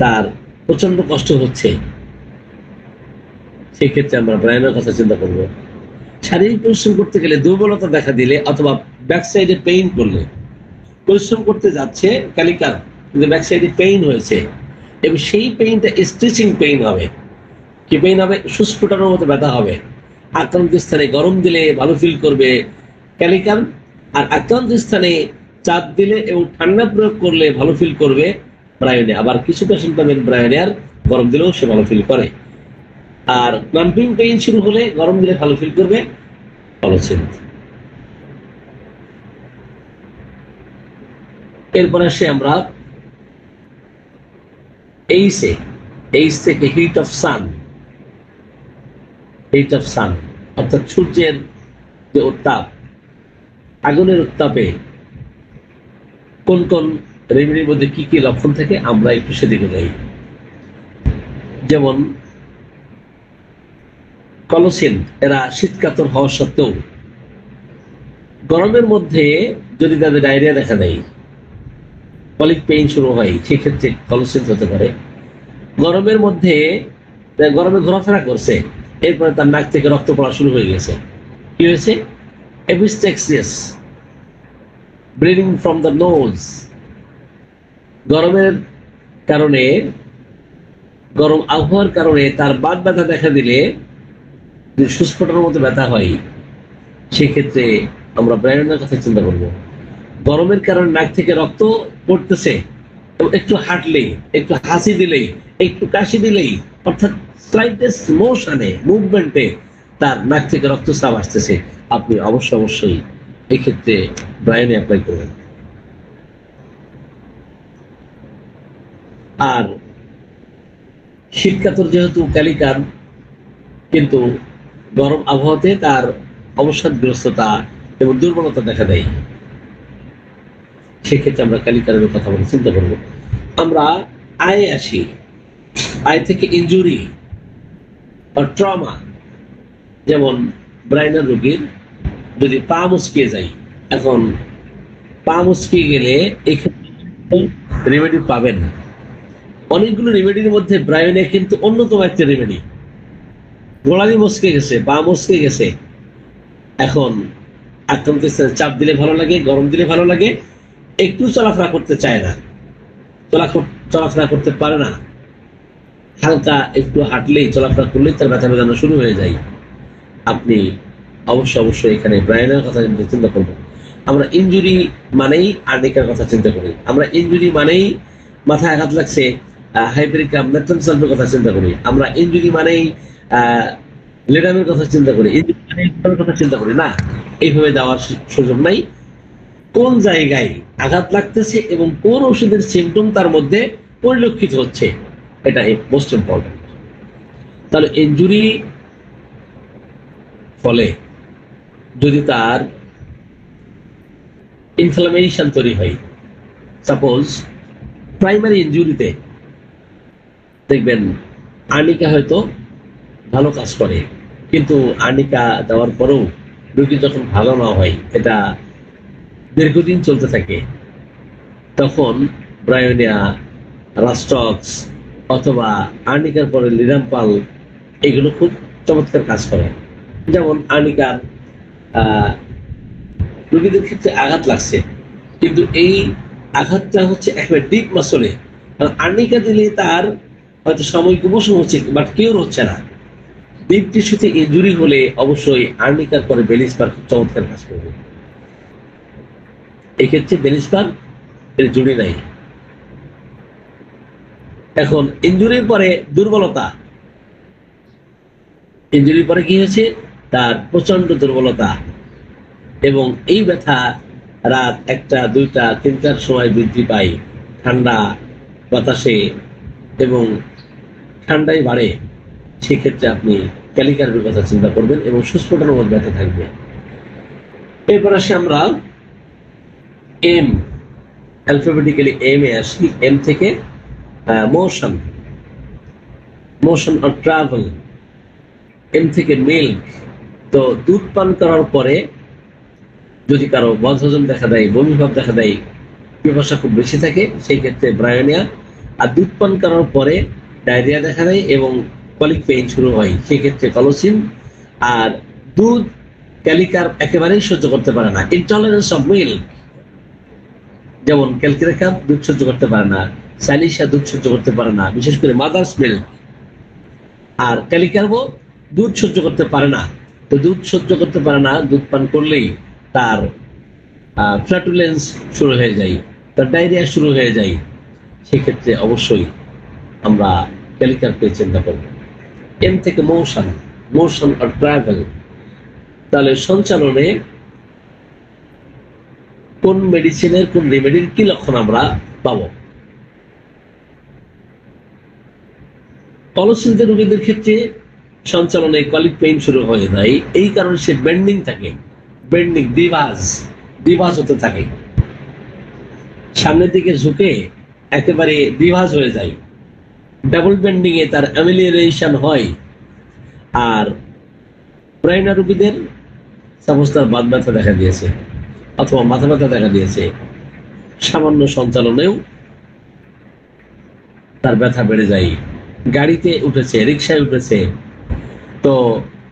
তার প্রচন্ড কষ্ট হচ্ছে, সেই ক্ষেত্রে আমরা ব্রাইনের কথা চিন্তা করব। শারীরিক পরিশ্রম করতে গেলে দুর্বলতা দেখা দিলে অথবা ব্যাক সাইডে পেইন করলে, পরিশ্রম করতে যাচ্ছে ক্যালিকার কিন্তু ব্যাক সাইডে পেইন হয়েছে এবং সেই পেইনটা স্ট্রেচিং পেইন হবে। কি পেইন হবে? সুস্ফুটানোর মতো ব্যথা হবে। আক্রান্ত স্থানে গরম দিলে ভালো ফিল করবে ক্যালিকান, আর আক্রান্ত স্থানে চাপ দিলে এবং ঠান্ডা প্রয়োগ করলে ভালো ফিল করবে ব্রায়োনে। আবার কিছু পেশেন্ট পাবেন ব্রায়োনে আর গরম দিলেও সে ভালো ফিল করে। আর ক্লাম্পিং পেইন শুরু হলে গরম দিলে ভালো ফিল করবে কলসিন। এরপরে আসে আমরা এইচ থেকে হিট অফ সান, অর্থাৎ সূর্যের যে উত্তাপ, আগুনের উত্তাপে কোন কোন রেমেডির মধ্যে কি কি লক্ষণ থাকে আমরা একটু সেদিকে যাই। যেমন কলসিন এরা শীতকাতর হওয়া সত্ত্বেও গরমের মধ্যে যদি তাদের ডায়রিয়া দেখা দেয়, কলিক পেইন শুরু হয়, সেক্ষেত্রে কলসিন হতে পারে। গরমের মধ্যে গরমে ঘোরাফেরা করছে, এরপরে তার নাক থেকে রক্ত পড়া শুরু হয়ে গেছে, কি হয়েছে? এপিস্টেক্সিয়াস, ব্লিডিং ফ্রম দ্য নোজ। গরমের কারণে, গরম আবহাওয়ার কারণে তার বাত ব্যথা দেখা দিলে, যদি সুস্ফোটনের মতো ব্যথা হয়, সেক্ষেত্রে আমরা ব্রায়োনিয়ার কথা চিন্তা করব। গরমের কারণে নাক থেকে রক্ত পড়তেছে, একটু হাঁটলেই, একটু হাসি দিলেই, একটু কাশি দিলেই, অর্থাৎ স্লাইটেস্ট মোশনে, মুভমেন্টে তার নাক থেকে রক্তস্রাব আসতেছে, আপনি অবশ্যই এই ক্ষেত্রে ব্রায়োনি অ্যাপ্লাই করবেন। আর শীতকাতর যেহেতু ক্যালিকার, কিন্তু গরম আবহাওয়াতে তার অবসাদগ্রস্ততা এবং দুর্বলতা দেখা দেয়, সেক্ষেত্রে আমরা ক্যালিকারের কথা বলে চিন্তা করব। আমরা আয়ে আসি। আয় থেকে ইনজুরি বা ট্রমা, যেমন ব্রাইনার রোগীর যদি পা মুচকিয়ে যায়, এখন পা মুচকিয়ে গেলে এক্ষেত্রে রেমেডি পাবেন না। অনেকগুলো রেমেডির মধ্যে ব্রায়োনিয়া কিন্তু অন্যতম একটা রেমেডি। গোড়ালি মচকে গেছে, পা মচকে গেছে, এখন আক্রান্তের চাপ দিলে ভালো লাগে, গরম দিলে ভালো লাগে, একটু চলাফেরা করতে চায় না, চলাফেরা করতে পারে না, হালকা একটু হাঁটলেই, চলাফেরা করলেই তার ব্যথা বেদনা শুরু হয়ে যায়, আপনি অবশ্যই এখানে ব্রায়োনিয়ার কথা চিন্তা করবো। আমরা ইনজুরি মানেই আর্নিকার কথা চিন্তা করি, আমরা ইনজুরি মানেই মাথায় আঘাত লাগছে, হাইপেরিকাম মেথনসালফের কথা চিন্তা করি, আমরা ইনজুরি মানেই লেডামের কথা চিন্তা করি, ইনজুরি মানেই কথা চিন্তা করি না। এইভাবে দেওয়ার সুযোগ নাই। কোন জায়গায় আঘাত লাগতেছে এবং কোন ওষুধের সিমটম তার মধ্যে পরিলক্ষিত হচ্ছে, এটা মোস্ট ইম্পর্টেন্ট। তাহলে ইনজুরি ফলে যদি তার ইনফ্লামেশন তৈরি হয়, সাপোজ প্রাইমারি ইনজুরিতে দেখবেন আর্নিকা হয়তো ভালো কাজ করে, কিন্তু আর্নিকা দেওয়ার পরেও রোগী যখন ভালো না হয়, এটা দীর্ঘদিন চলতে থাকে, তখন ব্রায়োনিয়া, রাস্টক্স অথবা আর্নিকার পরে লিরামপাল, এগুলো খুব চমৎকার কাজ করে। যেমন আর্নিকার রোগীদের ক্ষেত্রে আঘাত লাগছে, কিন্তু এই আঘাতটা হচ্ছে একেবারে ডিপ মাসলে, আর্নিকা দিলে তার হয়তো সাময়িক উপশম হচ্ছে, বাট কিউর হচ্ছে না। ডিপ টিস্যুতে ইনজুরি হলে অবশ্যই আর্নিকার পরে বেলিস্পার খুব চমৎকার কাজ করবে। এক্ষেত্রে বেলিস্পার এর জুড়ি নাই। এখন ইনজুরির পরে দুর্বলতা, ইনজুরির পরে কি হয়েছে? তার প্রচন্ড দুর্বলতা, এবং এই ব্যথা রাত 1টা, 2টা, 3টার সময় বৃদ্ধি পায় ঠান্ডা বাতাসে, এবং ঠান্ডায় বাড়ে, সেক্ষেত্রে আপনি ক্যালিকারের কথা চিন্তা করবেন এবং সুস্ফোটনের মধ্যে ব্যথা থাকবে। এরপর আসি আমরা এম, অ্যালফাবেটিক্যালি এম এ আসি। এম থেকে motion, motion or travel. M থেকে মিল্ক। তো দুধ পান করার পরে যদি কারো বদহজম দেখা দেয়, বমিভাব দেখা দেয়, পিপাসা খুব বেশি থাকে, সেই ক্ষেত্রে ব্রায়োনিয়া। আর দুধ পান করার পরে ডায়রিয়া দেখা দেয় এবং কলিক পেইন শুরু হয়, সেই ক্ষেত্রে কলসিন। আর দুধ ক্যালিকার একেবারেই সহ্য করতে পারে না, ইনটলারেন্স অফ মিল্ক, যেমন ক্যালকিরেকার দুধ সহ্য করতে পারে না, সালিসা দুধ সহ্য করতে পারে না, বিশেষ করে মাদার্স মিল্ক। আর ক্যালিকারবো দুধ সহ্য করতে পারে না। তো দুধ সহ্য করতে পারে না, দুধ পান করলেই তার ফ্ল্যাটুলেন্স শুরু হয়ে যায়, তার ডায়রিয়া শুরু হয়ে যায়, সেক্ষেত্রে অবশ্যই আমরা ক্যালিকারকে চিন্তা করব। এম থেকে মোশন, মোশন অর ট্রাভেল। তাহলে সঞ্চালনে কোন মেডিসিনের, কোন রেমেডির কি লক্ষণ আমরা পাবো? কলসিন্থ রোগীদের ক্ষেত্রে সঞ্চালনে কলিক পেইন শুরু হয়ে যায়, এই কারণে সে বেন্ডিং থাকে, বেন্ডিং, দ্বিভাজ হতে থাকে, সামনের দিকে ঝুঁকে একেবারে দ্বিভাজ হয়ে যায়, ডাবল বেন্ডিং এ তার অ্যামিলিয়ারেশন হয়। আর ব্রাইনা রোগীদের সাপোজ তার বাত ব্যথা দেখা দিয়েছে অথবা মাথা ব্যথা দেখা দিয়েছে, সামান্য সঞ্চালনেও তার ব্যথা বেড়ে যায়। গাড়িতে উঠেছে, রিক্সায় উঠেছে, তো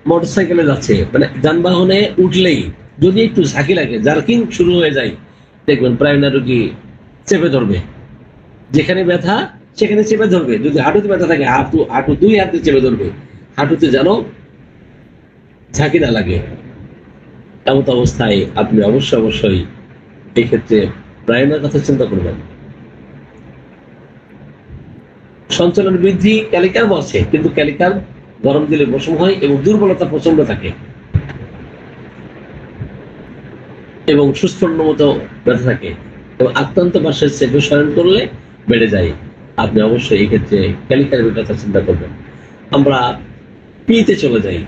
মোটরসাইকেলে যাচ্ছে, মানে যানবাহনে উঠলেই যদি একটু ঝাঁকি লাগে, জার্কিং শুরু হয়ে যায়, দেখবেন ব্রাইনা রোগী চেপে ধরবে। যেখানে ব্যথা সেখানে চেপে ধরবে। যদি হাঁটুতে ব্যথা থাকে হাঁটু দুই হাতে চেপে ধরবে, হাঁটুতে যেন ঝাঁকি না লাগে। এমত অবস্থায় আপনি অবশ্যই এই ক্ষেত্রে ব্রাইনার কথা চিন্তা করবেন। সঞ্চালন বৃদ্ধি ক্যালিকার বসে, কিন্তু ক্যালিকার গরম দিলে বসম হয় এবং দুর্বলতা প্রচন্ড থাকে এবং সুস্পন্ন মতো ব্যথা থাকে এবং আক্রান্ত পাশের চেপে শয়ন করলে বেড়ে যায়। আপনি অবশ্যই এই ক্ষেত্রে ক্যালিকারের কথা চিন্তা করবেন। আমরা পিতে চলে যাই।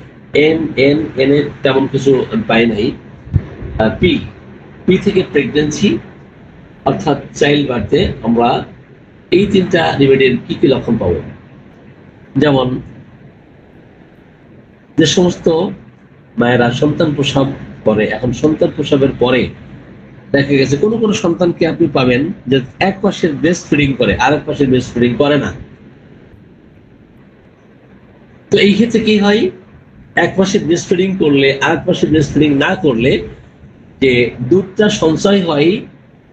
এন এন এন এর তেমন কিছু পাই নাই। পি পি থেকে প্রেগন্যান্সি অর্থাৎ চাইল্ড বার্থে আমরা এই তিনটা রেমেডির কি কি লক্ষণ পাবো। যেমন যে সমস্ত মায়েরা সন্তান প্রসব করে, এখন সন্তান প্রসবের পরে দেখা গেছে কোনো কোনো সন্তানকে আপনি পাবেন যে এক পাশের ব্রেস্ট ফিডিং করে, আরেক পাশের ব্রেস্ট ফিডিং করে না। তো এই ক্ষেত্রে কি হয়, এক পাশে ব্রেস্ট ফিডিং করলে আরেক পাশে ব্রেস্ট ফিডিং না করলে যে দুধটা সঞ্চয় হয়,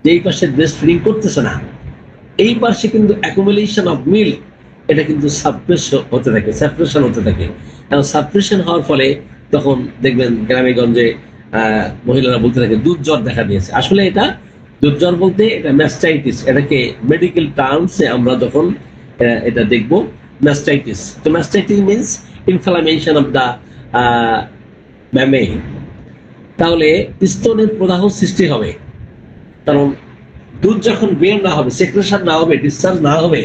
যেই পাশে ব্রেস্ট ফিডিং করতেছে না এই পাশে কিন্তু অ্যাকুমুলেশন অফ মিল্ক এটা কিন্তু সাপ্রেশন হতে থাকে। এবং সাপ্রেশন হওয়ার ফলে তখন দেখবেন গ্রামে গঞ্জে মহিলারা বলতে থাকে দুধ জ্বর দেখা দিয়েছে। আসলে এটা দুধ জ্বর বলতে এটা ম্যাস্টাইটিস, এটাকে মেডিকেল টার্মসে আমরা যখন এটা দেখব ম্যাস্টাইটিস। তো mastitis means inflammation of the mammae. তাহলে স্তনের প্রদাহ সৃষ্টি হবে, কারণ দুধ যখন বের না হবে, সেক্রেশন না হবে, ডিসচার্জ না হবে,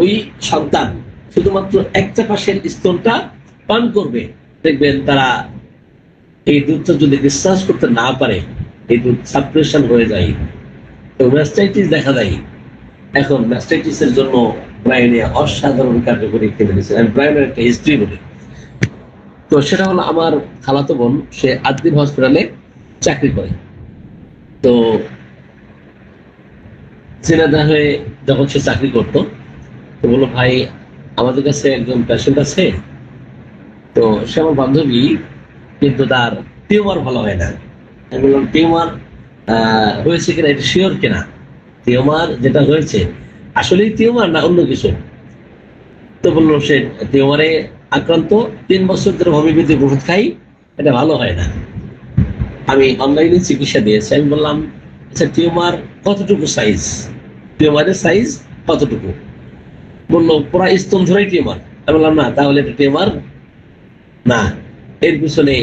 ওই সন্তান শুধুমাত্র একটা পাশের স্তনটা পান করবে। দেখবেন তারা এই দুধটা যদি ডিসচার্জ করতে না পারে, এই দুধ সাপ্রেশন হয়ে যায়, তো ম্যাস্টাইটিস দেখা যায়। এখন ম্যাস্টাইটিসের জন্য ব্রাইনিয়া অসাধারণ কার্যকরী একটি মেডিসিন। আমি ব্রাইনের একটা হিস্ট্রি বলি। তো সেটা হলো আমার খালাতো বোন, সে আদ্দিন হসপিটালে চাকরি করে। তো জেনাদা হয়ে যখন সে চাকরি করতো, তো বললো ভাই আমাদের কাছে একজন পেশেন্ট আছে, তো সে আমার বান্ধবী, কিন্তু তার টিউমার ভালো হয় না। আমি বললাম টিউমার হয়েছে কিনা এটা শিওর কিনা, টিউমার যেটা হয়েছে আসলেই টিউমার না অন্য কিছু। তো বললো সে টিউমারে আক্রান্ত, 3 বছর ধরে হোমিওপ্যাথি ওষুধ খাই, এটা ভালো হয় না। আমি অনলাইনে চিকিৎসা দিয়েছি। আমি বললাম আচ্ছা টিউমার কতটুকু সাইজ, টিউমারের সাইজ কতটুকু? বললো পুরা স্তন ধরেই টিউমার। আমি বললাম না, তাহলে এটা টিউমার না, এর পিছনে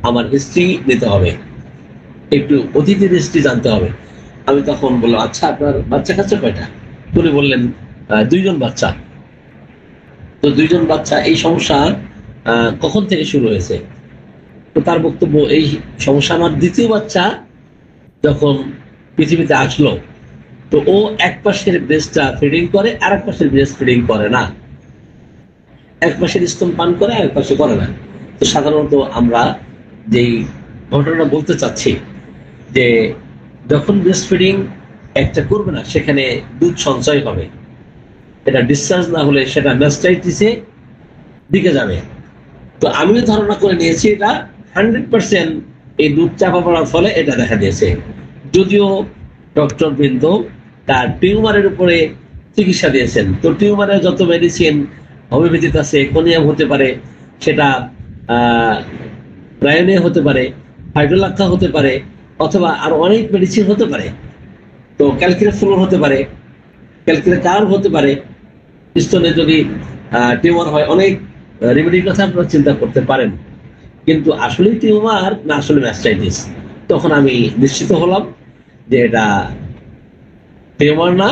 আমার হিস্ট্রি নিতে হবে, একটু অতীতের হিস্ট্রি জানতে হবে। আমি তখন বললাম আচ্ছা আপনার বাচ্চা কাচ্চা কয়টা? উনি বললেন 2 জন বাচ্চা। তো 2 জন বাচ্চা, এই সমস্যা কখন থেকে শুরু হয়েছে? তো তার বক্তব্য এই সমস্যা আমার দ্বিতীয় বাচ্চা যখন পৃথিবীতে আসলো, তো ও এক পাশের ব্রেস্টটা ফিডিং করে, আর এক পাশের ব্রেস্ট ফিডিং করে না, এক পাশের স্তন পান করে আর এক পাশে করে না। তো সাধারণত আমরা যেই ঘটনাটা বলতে চাচ্ছি যে যখন ব্রেস্ট ফিডিং একটা করবে না, সেখানে দুধ সঞ্চয় হবে, এটা ডিসচার্জ না হলে সেটা ম্যাস্টাইটিসে দিকে যাবে। তো আমিও ধারণা করে নিয়েছি এটা 100% এই দুধ চাপা পড়ার ফলে এটা দেখা দিয়েছে। যদিও ডক্টর বৃন্দ তার টিউমারের উপরে চিকিৎসা দিয়েছেন, তো টিউমারের যত মেডিসিন হোমিওপ্যাথিত আছে, কোনিয়াম হতে পারে, সেটা ব্রায়োনিয়া হতে পারে, হাইড্রোলাক্কা হতে পারে, অথবা আর অনেক মেডিসিন হতে পারে। তো ক্যালকিউলাস ফ্লোর হতে পারে, ক্যালকিউলাস কার্ভ হতে পারে। স্তনে যদি টিউমার হয়, অনেক রেমেডির কথা আপনারা চিন্তা করতে পারেন, কিন্তু আসলে টিউমার না আসলে ম্যাস্টাইটিস। তখন আমি নিশ্চিত হলাম যে এটা টিউমার না,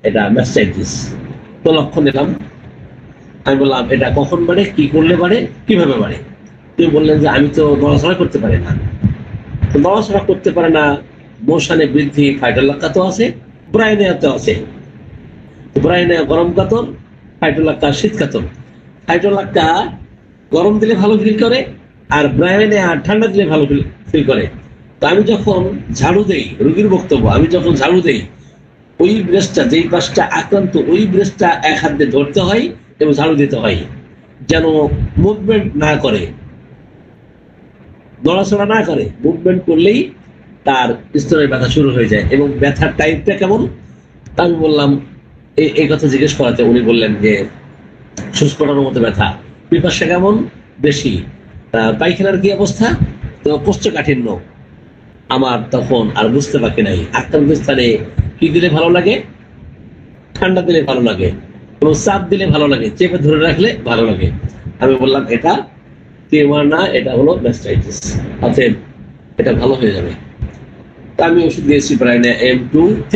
এটা ম্যাস্টাইটিস। তো লক্ষণ নিলাম। আমি বললাম এটা কখন বাড়ে, কি করলে বাড়ে, কিভাবে বাড়ে? তিনি বললেন যে আমি তো নড়াচড়া করতে পারি না। তো নড়াচড়া করতে পারে না, মোশনে বৃদ্ধি, হাইড্রোলাক্কা তো আছে, ব্রায়োনিয়া তো আছে। ব্রায়োনিয়া গরম কাতর, হাইড্রোলাক্কা শীত কাতর। হাইড্রোলাক্কা গরম দিলে ভালো ফিল করে, আর ব্রায়ানে আর ঠান্ডা দিলে ভালো ফিল করে। তো আমি যখন ঝাড়ু দেই, রোগীর বক্তব্য, আমি যখন ঝাড়ু দেই ওই ব্রেস্টটা, যেই পাশটা আক্রান্ত ওই ব্রেস্টটা এক হাত দিয়ে ধরতে হয় এবং ঝাড়ু দিতে হয়, যেন মুভমেন্ট না করে, নড়াচড়া না করে। মুভমেন্ট করলেই তার স্তনের ব্যথা শুরু হয়ে যায়। এবং ব্যথার টাইপটা কেমন, তা আমি বললাম, এই কথা জিজ্ঞেস করাতে উনি বললেন যে সুস্পটানোর মতো ব্যথা। পিপাসা কেমন, বেশি। পায়খানার কি অবস্থা, তো কোষ্ঠকাঠিন্য। আমার তখন আর বুঝতে বাকি নাই, আক্রান্ত স্থানে কি দিলে ভালো লাগে, ঠান্ডা দিলে ভালো লাগে, কোনো চাপ দিলে ভালো লাগে, চেপে ধরে রাখলে ভালো লাগে। আমি বললাম এটা টিউমার না, এটা হলো ম্যাস্টাইটিস, অতএব এটা ভালো হয়ে যাবে। তা আমি ওষুধ দিয়েছি প্রায় M23।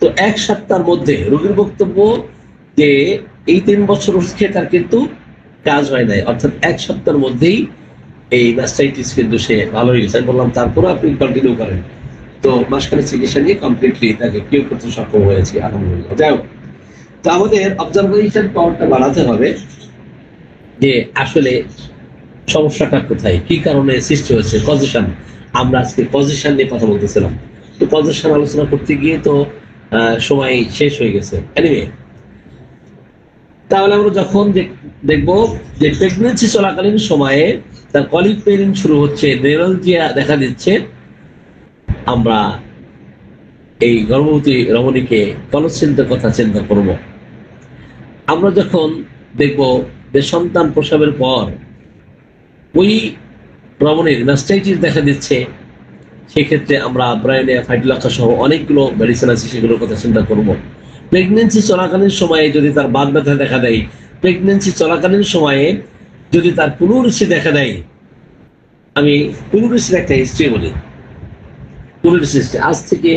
তো 1 সপ্তাহের মধ্যে রোগীর বক্তব্য যে এই 3 বছর ওষুধ খেয়ে তার কিন্তু কাজ হয় নাই, অর্থাৎ 1 সপ্তাহের মধ্যেই এই ম্যাস্টাইটিস কিন্তু সে ভালো হয়ে গেছে। আমি বললাম তারপরে আপনি কন্টিনিউ করেন। তো মাসখানেক চিকিৎসা নিয়ে কমপ্লিটলি তাকে কিউর করতে সক্ষম হয়েছি, আলহামদুলিল্লাহ। যাই হোক, তো আমাদের অবজারভেশন পাওয়ারটা বাড়াতে হবে যে আসলে সমস্যাটা কোথায়, কি কারণে সৃষ্টি হচ্ছে, পজিশন। আমরা আজকে পজিশন নিয়ে কথা বলতেছিলাম, তো পজিশন আলোচনা করতে গিয়ে তো সময় শেষ হয়ে গেছে। এনিওয়ে, তাহলে আমরা যখন দেখবো যে প্রেগনেন্সি চলাকালীন সময়ে তার কলিক পেইন শুরু হচ্ছে, নেরালজিয়া দেখা দিচ্ছে, আমরা এই গর্ভবতী রমণীকে কলচিন্তার কথা চিন্তা করব। আমরা যখন দেখব যে সন্তান প্রসবের পর ওই রমণীর ম্যাস্টাইটিস দেখা দিচ্ছে, সেক্ষেত্রে আমরা ব্রায়োনিয়া ফাইটোলাক্সা সহ অনেকগুলো মেডিসিন আছে, সেগুলোর কথা চিন্তা করব। প্রেগনেন্সি চলাকালীন সময়ে যদি তার বাত ব্যথা দেখা দেয়, প্রেগনেন্সি চলাকালীন সময়ে যদি তার পুনরুষ্টি দেখা দেয়, আমি পুনরুষ্টির একটা হিস্ট্রি বলি। পুনরুষ্টি আজ থেকে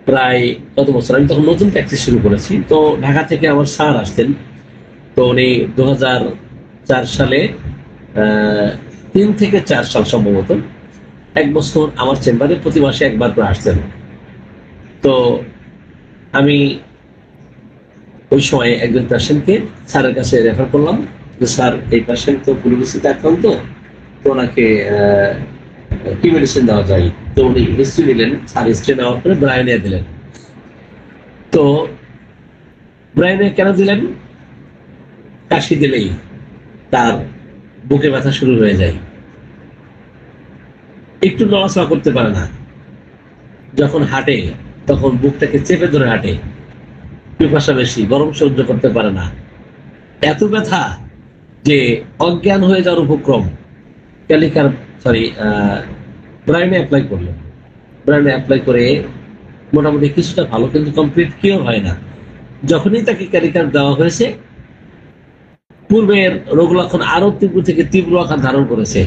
প্রায় কত বছর, আমি তখন নতুন প্র্যাকটিস শুরু করেছি। তো ঢাকা থেকে আমার স্যার আসতেন, তো উনি 2004 সালে 3 থেকে 4 সাল সম্ভবত 1 বছর আমার চেম্বারে প্রতি মাসে একবার করে আসতেন। তো আমি ওই সময় একজন পেশেন্টকে স্যারের কাছে রেফার করলাম যে স্যার এই পেশেন্ট তো পুলিশিতে আক্রান্ত, তো ওনাকে কি মেডিসিন দেওয়া যায়। তো উনি হিস্ট্রি দিলেন, স্যার হিস্ট্রি নেওয়ার পরে ব্রায়োনিয়া দিলেন। তো ব্রায়োনিয়া কেন দিলেন, কাশি দিলেই তার বুকে ব্যথা শুরু হয়ে যায়, একটু নড়াচড়া করতে পারে না, যখন হাঁটে তখন বুকটাকে চেপে ধরে হাঁটে, পিপাসা বেশি, গরম সহ্য করতে পারে না, এত ব্যথা যে অজ্ঞান হয়ে যাওয়ার উপক্রম। ক্যালিকার ব্রায়োনিয়া অ্যাপ্লাই করলেন। ব্রায়োনিয়া অ্যাপ্লাই করে মোটামুটি কিছুটা ভালো, কিন্তু কমপ্লিট কিওর হয় না। যখনই তাকে ক্যালিকার দেওয়া হয়েছে, পূর্বের রোগ লক্ষণ আরো তীব্র থেকে তীব্র আকার ধারণ করেছে।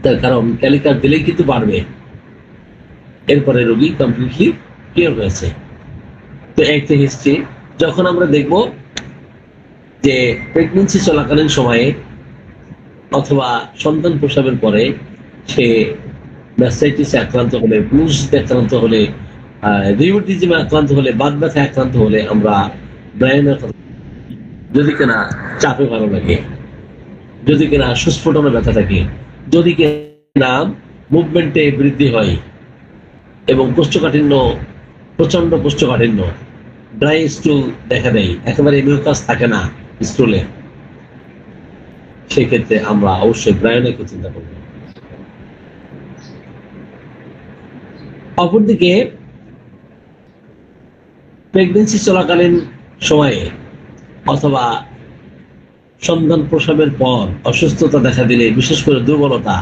তার কারণ ক্যালিকার দিলেই কিন্তু বাড়বে। এরপরে রোগী কমপ্লিটলি কিওর হয়েছে। তো একটা হিস্ট্রি। যখন আমরা দেখব যে প্রেগনেন্সি চলাকালীন সময়ে অথবা সন্তান প্রসবের পরে সে ম্যাস্টাইটিসে আক্রান্ত হলে, ব্লুসিতে আক্রান্ত হলে, রিউমেটিজমে আক্রান্ত হলে, বাত ব্যথায় আক্রান্ত হলে আমরা ব্রায়োনিয়ার কথা, যদি কিনা চাপে ভালো লাগে, যদি কিনা সুস্ফোটনে ব্যথা থাকে, যদি কিনা মুভমেন্টে বৃদ্ধি হয় এবং কোষ্ঠকাঠিন্য, প্রচন্ড কোষ্ঠকাঠিন্য, ড্রাই স্টুল দেখা দেয়, একেবারে মিউকাস থাকে না স্টুলে, সেক্ষেত্রে আমরা অবশ্যই ব্রায়োনিয়াকে চিন্তা করব। অপরদিকে প্রেগনেন্সি চলাকালীন সময়ে অথবা সন্তান প্রসবের পর অসুস্থতা দেখা দিলে, বিশেষ করে দুর্বলতা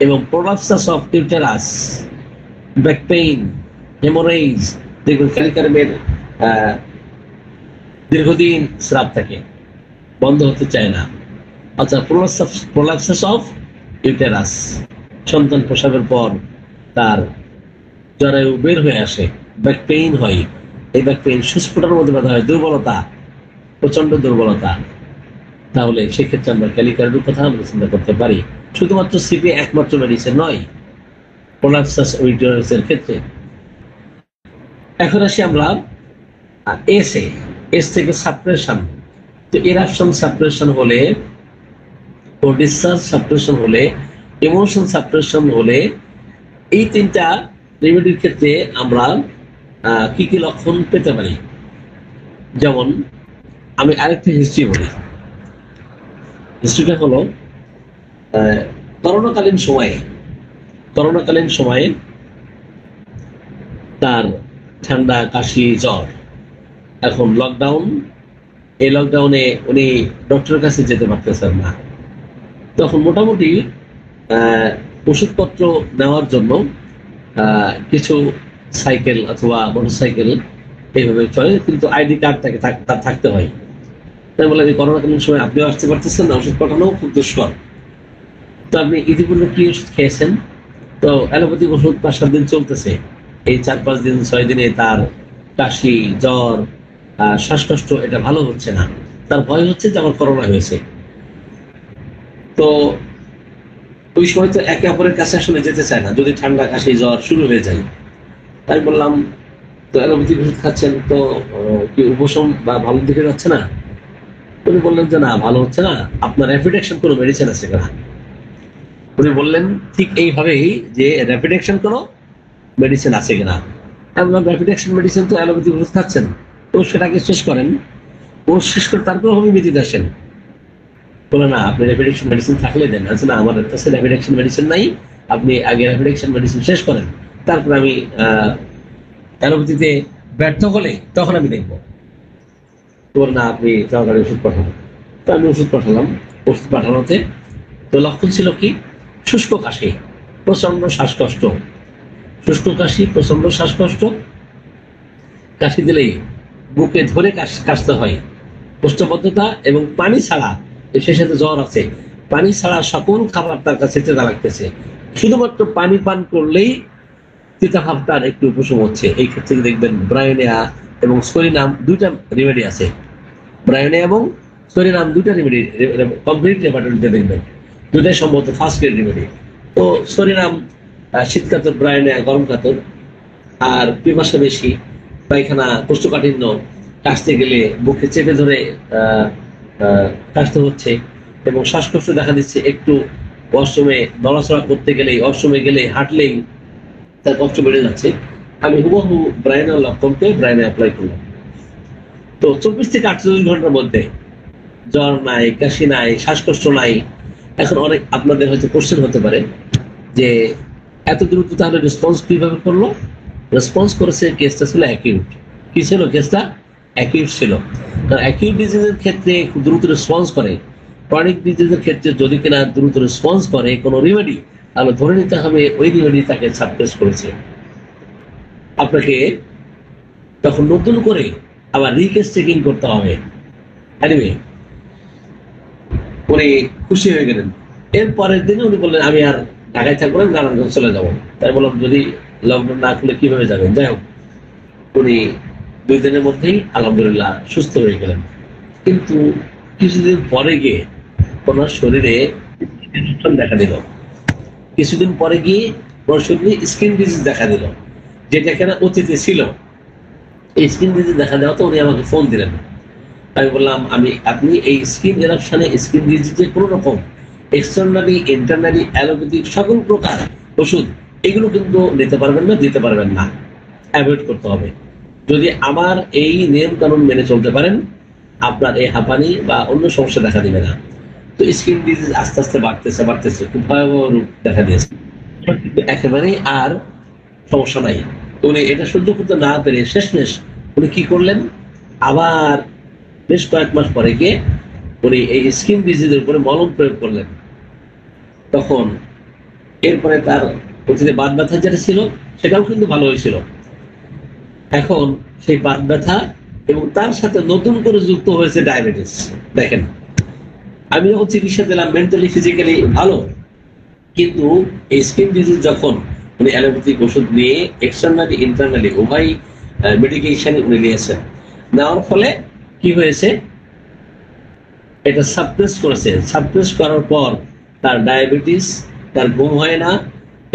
এবং prolapsus of uterus, back pain, haemorrhage, দেখবেন ক্যালিকারমের দীর্ঘদিন স্রাব থাকে, বন্ধ হতে চায় না, অর্থাৎ প্রলাপসাস অফ ইউটেরাস, সন্তান প্রসবের পর তার জরায়ু বের হয়ে আসে, ব্যাক পেইন হয়, এই ব্যাক পেইন সুস্ফোটার মধ্যে ব্যথা হয়, দুর্বলতা, প্রচন্ড দুর্বলতা, তাহলে সেক্ষেত্রে আমরা ক্যালিকারের কথা আমরা চিন্তা করতে পারি। শুধুমাত্র সিপি একমাত্র মেডিসিন নয় প্রলাপসাস অফ ইউটেরাসের ক্ষেত্রে। এখন আসি আমরা এস থেকে সাপ্রেশন। তো এরাপশন সাপ্রেশন হলে তো ডিসচার্জ সাপ্রেশন হলে, ইমোশন সাপ্রেশন হলে, এই তিনটা রেমেডির ক্ষেত্রে আমরা কি কি লক্ষণ পেতে পারি। যেমন আমি আরেকটা হিস্ট্রি বলি। হিস্ট্রিটা হলো করোনাকালীন সময়ে তার ঠান্ডা, কাশি, জ্বর। এখন লকডাউন, এই লকডাউনে উনি ডক্টরের কাছে যেতে পারতেছেন না। তখন মোটামুটি ওষুধপত্র নেওয়ার জন্য কিছু সাইকেল অথবা মোটরসাইকেল এইভাবে চলে, কিন্তু আইডি কার্ড তার থাকতে হয়। তাই বলে যে করোনাকালীন সময় আপনিও আসতে পারতেছেন না, ওষুধ পাঠানো খুব দুষ্কর। তো আপনি ইতিপূর্বে কি ওষুধ খেয়েছেন? তো অ্যালোপ্যাথিক ওষুধ 5-7 দিন চলতেছে। এই 4-5 দিন 6 দিনে তার কাশি, জ্বর, শ্বাসকষ্ট এটা ভালো হচ্ছে না। তার ভয় হচ্ছে যে আমার করোনা হয়েছে। তো ওই সময় তো একে অপরের কাছে আসলে যেতে চায় না, যদি ঠান্ডা, কাশি, জ্বর শুরু হয়ে যায়। তাই বললাম, তো অ্যালোপ্যাথিক ওষুধ খাচ্ছেন তো কি উপশম বা ভালো দিকে যাচ্ছে না? উনি বললেন যে না, ভালো হচ্ছে না। আপনার র্যাপিড অ্যাকশন কোনো মেডিসিন আছে কিনা? উনি বললেন ঠিক এইভাবেই যে র্যাপিড অ্যাকশন কোনো মেডিসিন আছে কিনা। আমি বললাম র্যাপিড অ্যাকশন মেডিসিন তো অ্যালোপ্যাথিক ওষুধ খাচ্ছেন, তো সেটাকে শেষ করেন। ও শেষ করে তারপর হোমিওপ্যাথিতে আসেন। বলে না, আপনি র্যাপিড অ্যাকশন মেডিসিন থাকলে দেন। আচ্ছা না, আমার কাছে র্যাপিড অ্যাকশন মেডিসিন নাই, আপনি আগে র্যাপিড অ্যাকশন মেডিসিন শেষ করেন, তারপর আমি অ্যালোপ্যাথিতে ব্যর্থ হলে তখন আমি দেখবো। তোর না, আপনি তাড়াতাড়ি ওষুধ পাঠাবো। তো আমি ওষুধ পাঠালাম। ওষুধ পাঠানোতে তো লক্ষণ ছিল কি? শুষ্ক কাশি, প্রচন্ড শ্বাসকষ্ট। শুষ্ক কাশি, প্রচন্ড শ্বাসকষ্ট। কাশি দিলেই বুকে ধরে কাশতে হয়। কোষ্ঠবদ্ধতা এবং পানি ছাড়া, সেই সাথে জ্বর আছে, পানি ছাড়া সকল খাবার তার কাছে তেতা লাগতেছে। শুধুমাত্র পানি পান করলেই তিতা ভাব তার একটু উপশম হচ্ছে। এই ক্ষেত্রে দেখবেন ব্রায়োনিয়া এবং সরিনাম দুইটা রেমেডি আছে। ব্রায়োনিয়া এবং সরিনাম দুইটা রেমেডি কমপ্লিট রেপার্টরিতে দেখবেন, দুটাই সম্ভবত ফার্স্ট গ্রেড রেমেডি। তো সরিনাম শীতকাতর, ব্রায়োনিয়া গরম কাতর। আর পিপাসা বেশি, পায়খানা, কোষ্ঠকাঠিন্য, কাশতে গেলে বুকে চেপে ধরে কাশতে হচ্ছে এবং শ্বাসকষ্ট দেখা দিচ্ছে। একটু ওয়াশরুমে নড়াচড়া করতে গেলেই, ওয়াশরুমে গেলে, হাঁটলেই তার কষ্ট বেড়ে যাচ্ছে। আমি হুবহু ব্রায়োনিয়া লক্ষণকে ব্রায়োনিয়া অ্যাপ্লাই করলাম। তো 24 থেকে 48 ঘন্টার মধ্যে জ্বর নাই, কাশি নাই, শ্বাসকষ্ট নাই। এখন অনেক আপনাদের হয়তো কোশ্চেন হতে পারে যে এত দ্রুত তাহলে রেসপন্স কিভাবে করলো? রেসপন্স করেছে, কেসটা ছিল অ্যাকিউট। কি ছিল কেসটা? অ্যাকিউট ছিল। কারণ অ্যাকিউট ডিজিজের ক্ষেত্রে খুব দ্রুত রেসপন্স করে। ক্রনিক ডিজিজের ক্ষেত্রে যদি কিনা দ্রুত রেসপন্স করে কোনো রেমেডি, তাহলে ধরে নিতে হবে ওই রেমেডি তাকে সাপ্রেস করেছে। আপনাকে তখন নতুন করে আবার রিকেস চেকিং করতে হবে। এনিওয়ে, উনি খুশি হয়ে গেলেন। এর পরের দিনে উনি বললেন আমি আর ঢাকায় থাকবো না, নারায়ণগঞ্জ চলে যাবো। তাই বললাম যদি লকডাউন না খুলে কিভাবে যাবেন? যাই হোক, উনি 2 দিনের মধ্যেই আলহামদুলিল্লাহ সুস্থ হয়ে গেলেন। কিন্তু কিছুদিন পরে গিয়ে ওনার শরীরে দেখা দিল। কিছুদিন পরে গিয়ে ওনার শরীরে স্কিন ডিজিজ দেখা দিল, যেটা কিনা অতীতে ছিল। এই স্কিন ডিজিজ দেখা দেওয়া তো উনি আমাকে ফোন দিলেন। আমি বললাম আপনি এই স্কিন এরাপশনে, স্কিন ডিজিজে কোনো রকম এক্সটার্নালি, ইন্টারনালি, অ্যালোপ্যাথিক সকল প্রকার ওষুধ এগুলো কিন্তু নিতে পারবেন না, দিতে পারবেন না, অ্যাভয়েড করতে হবে। যদি আমার এই নিয়ম কানুন মেনে চলতে পারেন, আপনার এই হাঁপানি বা অন্য সমস্যা দেখা দিবে না। তো স্কিন ডিজিজ আস্তে আস্তে বাড়তেছে, খুব ভয়াবহ রূপ দেখা দিয়েছে। কিন্তু একেবারেই আর সমস্যা নাই। উনি এটা সহ্য করতে না পেরে শেষমেশ উনি কি করলেন? আবার বেশ কয়েক মাস পরে গিয়ে উনি এই স্কিন ডিজিজের উপরে মলম প্রয়োগ করলেন। তখন এরপরে তার অতীতে বাত ব্যথা যেটা ছিল সেটাও কিন্তু ভালো হয়েছিল। এখন সেই বাত ব্যথা এবং তার সাথে নতুন করে যুক্ত হয়েছে ডায়াবেটিস। দেখেন, আমি যখন চিকিৎসা দিলাম মেন্টালি, ফিজিক্যালি ভালো, কিন্তু এই স্কিন ডিজিজ যখন উনি অ্যালোপ্যাথিক ওষুধ নিয়ে এক্সটার্নালি, ইন্টারনালি উভয় মেডিকেশন উনি নিয়েছেন, নেওয়ার ফলে কি হয়েছে? এটা সাপ্রেস করেছে। সাপ্রেস করার পর তার ডায়াবেটিস, তার ঘুম হয় না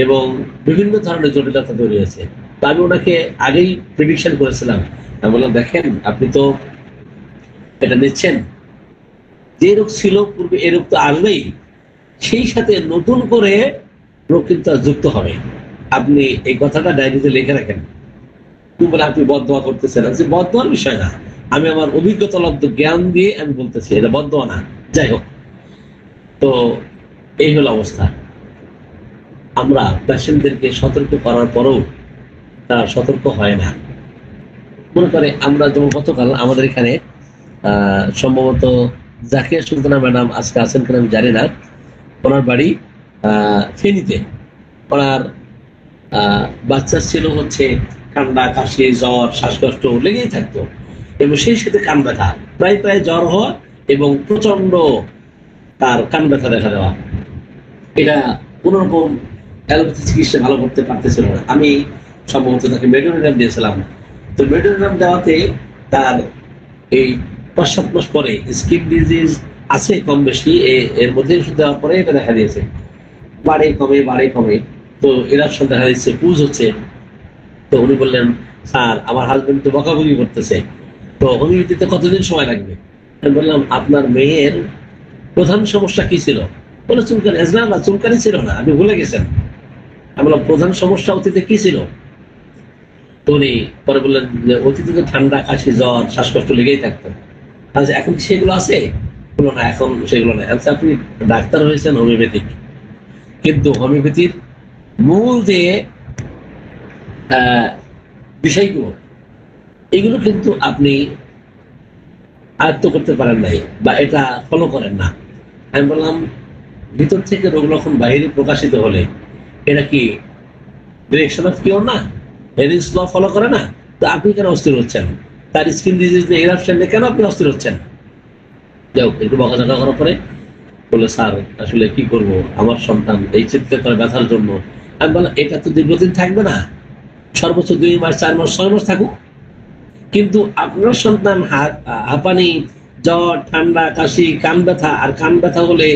এবং বিভিন্ন ধরনের জটিলতা তৈরি হয়েছে। তো আমি ওনাকে আগেই প্রেডিকশন করেছিলাম। আমি বললাম দেখেন, আপনি তো এটা নিচ্ছেন, যে রোগ ছিল পূর্বে এ রোগ তো আসবেই, সেই সাথে নতুন করে রোগ কিন্তু আর যুক্ত হবে। আপনি এই কথাটা ডায়েরিতে লিখে রাখেন। তুমি বলে আপনি বদদোয়া করতেছেন, যে বদদোয়ার বিষয় না, আমি আমার অভিজ্ঞতা লব্ধ জ্ঞান দিয়ে আমি বলতেছি, এটা বদদোয়া না। যাই হোক, তো এই হলো অবস্থা। আমরা পেশেন্টদেরকে সতর্ক করার পরেও তারা সতর্ক হয় না। মনে করে আমরা যেমন গতকাল আমাদের এখানে সম্ভবত জাকিয়া সুলতানা ম্যাডাম আজকে আছেন কিনা আমি জানি না, ওনার বাড়ি ফেনীতে। ওনার বাচ্চা ছিল হচ্ছে ঠান্ডা, কাশি, জ্বর, শ্বাসকষ্ট লেগেই থাকতো, এবং সেই সাথে কান ব্যথা, প্রায় প্রায় জ্বর হওয়া এবং প্রচন্ড তার কান ব্যথা দেখা দেওয়া। এটা কোনোরকম অ্যালোপ্যাথি চিকিৎসা ভালো করতে পারতেছিল না। আমি সম্ভবত তাকে মেডোনিরাম দিয়েছিলাম। তো মেডোনিরাম দেওয়াতে তার এই 5-7 মাস পরে স্কিন ডিজিজ আছে কম বেশি, এর মধ্যে ওষুধ দেওয়ার পরে এটা দেখা দিয়েছে, বাড়ে কমে। তো এরা সব দেখা দিচ্ছে পুজ হচ্ছে। তো উনি বললেন, স্যার আমার হাজবেন্ড তো বকাবকি করতেছে, তো হোমিওপ্যাথিতে কতদিন সময় লাগবে? আমি বললাম, আপনার মেয়ের প্রধান সমস্যা কি ছিল? বলে চুলকানি। না, চুলকানি ছিল না, আপনি ভুলে গেছেন। আমি বললাম, প্রধান সমস্যা অতীতে কি ছিল? তো উনি পরে বললেন যে অতীতে তো ঠান্ডা, কাশি, জ্বর, শ্বাসকষ্ট লেগেই থাকতো। আচ্ছা, এখন সেগুলো আছে? বললো না, এখন সেগুলো নেই। আচ্ছা, আপনি ডাক্তার হয়েছেন হোমিওপ্যাথিক, কিন্তু হোমিওপ্যাথির মূল যে বিষয়গুলো, এগুলো কিন্তু আপনি আয়ত্ত করতে পারেন নাই, বা এটা ফলো করেন না। আমি বললাম, ভিতর থেকে রোগ লক্ষণ বাইরে প্রকাশিত হলে এটা কি ডিরেকশন অফ কিওর না? হেরিস ল ফলো করে না? তো আপনি কেন অস্থির হচ্ছেন? তার স্কিন ডিজিজ নিয়ে এরাপশন নিয়ে কেন আপনি অস্থির হচ্ছেন? যাও, একটু বকাঝকা করার পরে বলে, স্যার আসলে কি করব, আমার সন্তান এই চিৎকার করে ব্যথার জন্য। আমি বললাম, এটা তো দীর্ঘদিন থাকবে না, সর্বোচ্চ 2 মাস, 4 মাস, 6 মাস থাকুক। কিন্তু আপনার সন্তান হাঁপানি, জ্বর, ঠান্ডা, কাশি, কান ব্যথা, আর কান ব্যথা হলে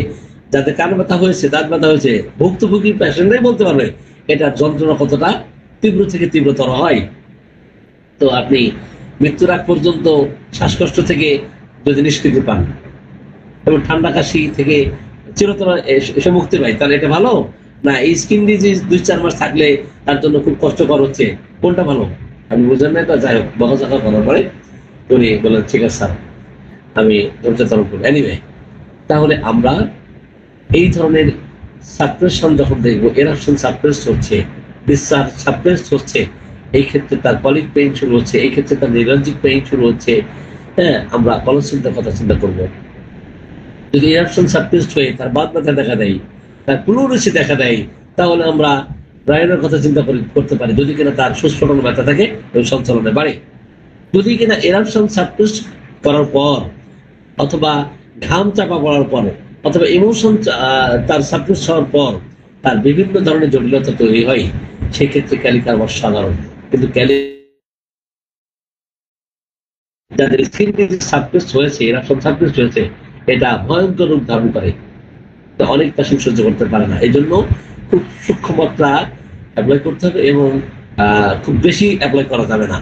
যাতে কান ব্যথা হয়েছে, দাঁত ব্যথা হয়েছে, ভুক্তভোগী পেশেন্টরাই বলতে পারবে এটা যন্ত্রণা কতটা তীব্র থেকে তীব্রতর হয়। তো আপনি মৃত্যুর আগ পর্যন্ত শ্বাসকষ্ট থেকে যদি নিষ্কৃতি পান এবং ঠান্ডা, কাশি থেকে চিরতর এসে মুক্তি পাই, তাহলে এটা ভালো না এই স্কিন ডিজিজ 2-4 মাস থাকলে তার জন্য খুব কষ্টকর হচ্ছে? কোনটা ভালো? আমি বুঝলাম না। যাই হোক, বকাঝকা করার পরে উনি বললেন, ঠিক আছে স্যার, আমি ধৈর্য ধারণ করবো। এনিওয়ে, তাহলে আমরা এই ধরনের সাপ্রেশন যখন দেখবো, এরাপশন সাপ্রেস হচ্ছে, ডিসচার্জ সাপ্রেস হচ্ছে, এই ক্ষেত্রে তার কলিক পেইন শুরু হচ্ছে, এই ক্ষেত্রে তার নিউরালজিক পেইন শুরু হচ্ছে, হ্যাঁ, আমরা কলচিন্তার কথা চিন্তা করবো। যদি এরাপশন সাপ্রেসড হয়ে তার বাত ব্যথা দেখা দেয়, তার প্লুরিসি দেখা দেয়, তাহলে আমরা ব্রায়নের কথা চিন্তা করতে পারি, যদি কিনা তার সুস্ফোটন ব্যথা থাকে এবং সঞ্চালনে বাড়ে। যদি কিনা এরাপশন সাপ্রেস করার পর, অথবা ঘাম চাপা পড়ার পরে, অথবা ইমোশন তার সাপ্রেস হওয়ার পর তার বিভিন্ন ধরনের জটিলতা তৈরি হয়, সেক্ষেত্রে ক্যালিকার অসাধারণ। কিন্তু যাদের স্কিন ডিজিজ সাপ্রেস হয়েছে, এরাপশন সাপ্রেস হয়েছে, এটা ভয়ঙ্কর রূপ ধারণ করে, তো অনেক পেশেন্ট সহ্য করতে পারে না। এই জন্য খুব সূক্ষ্ম মাত্রা অ্যাপ্লাই করতে হবে, এবং খুব বেশি অ্যাপ্লাই করা যাবে না।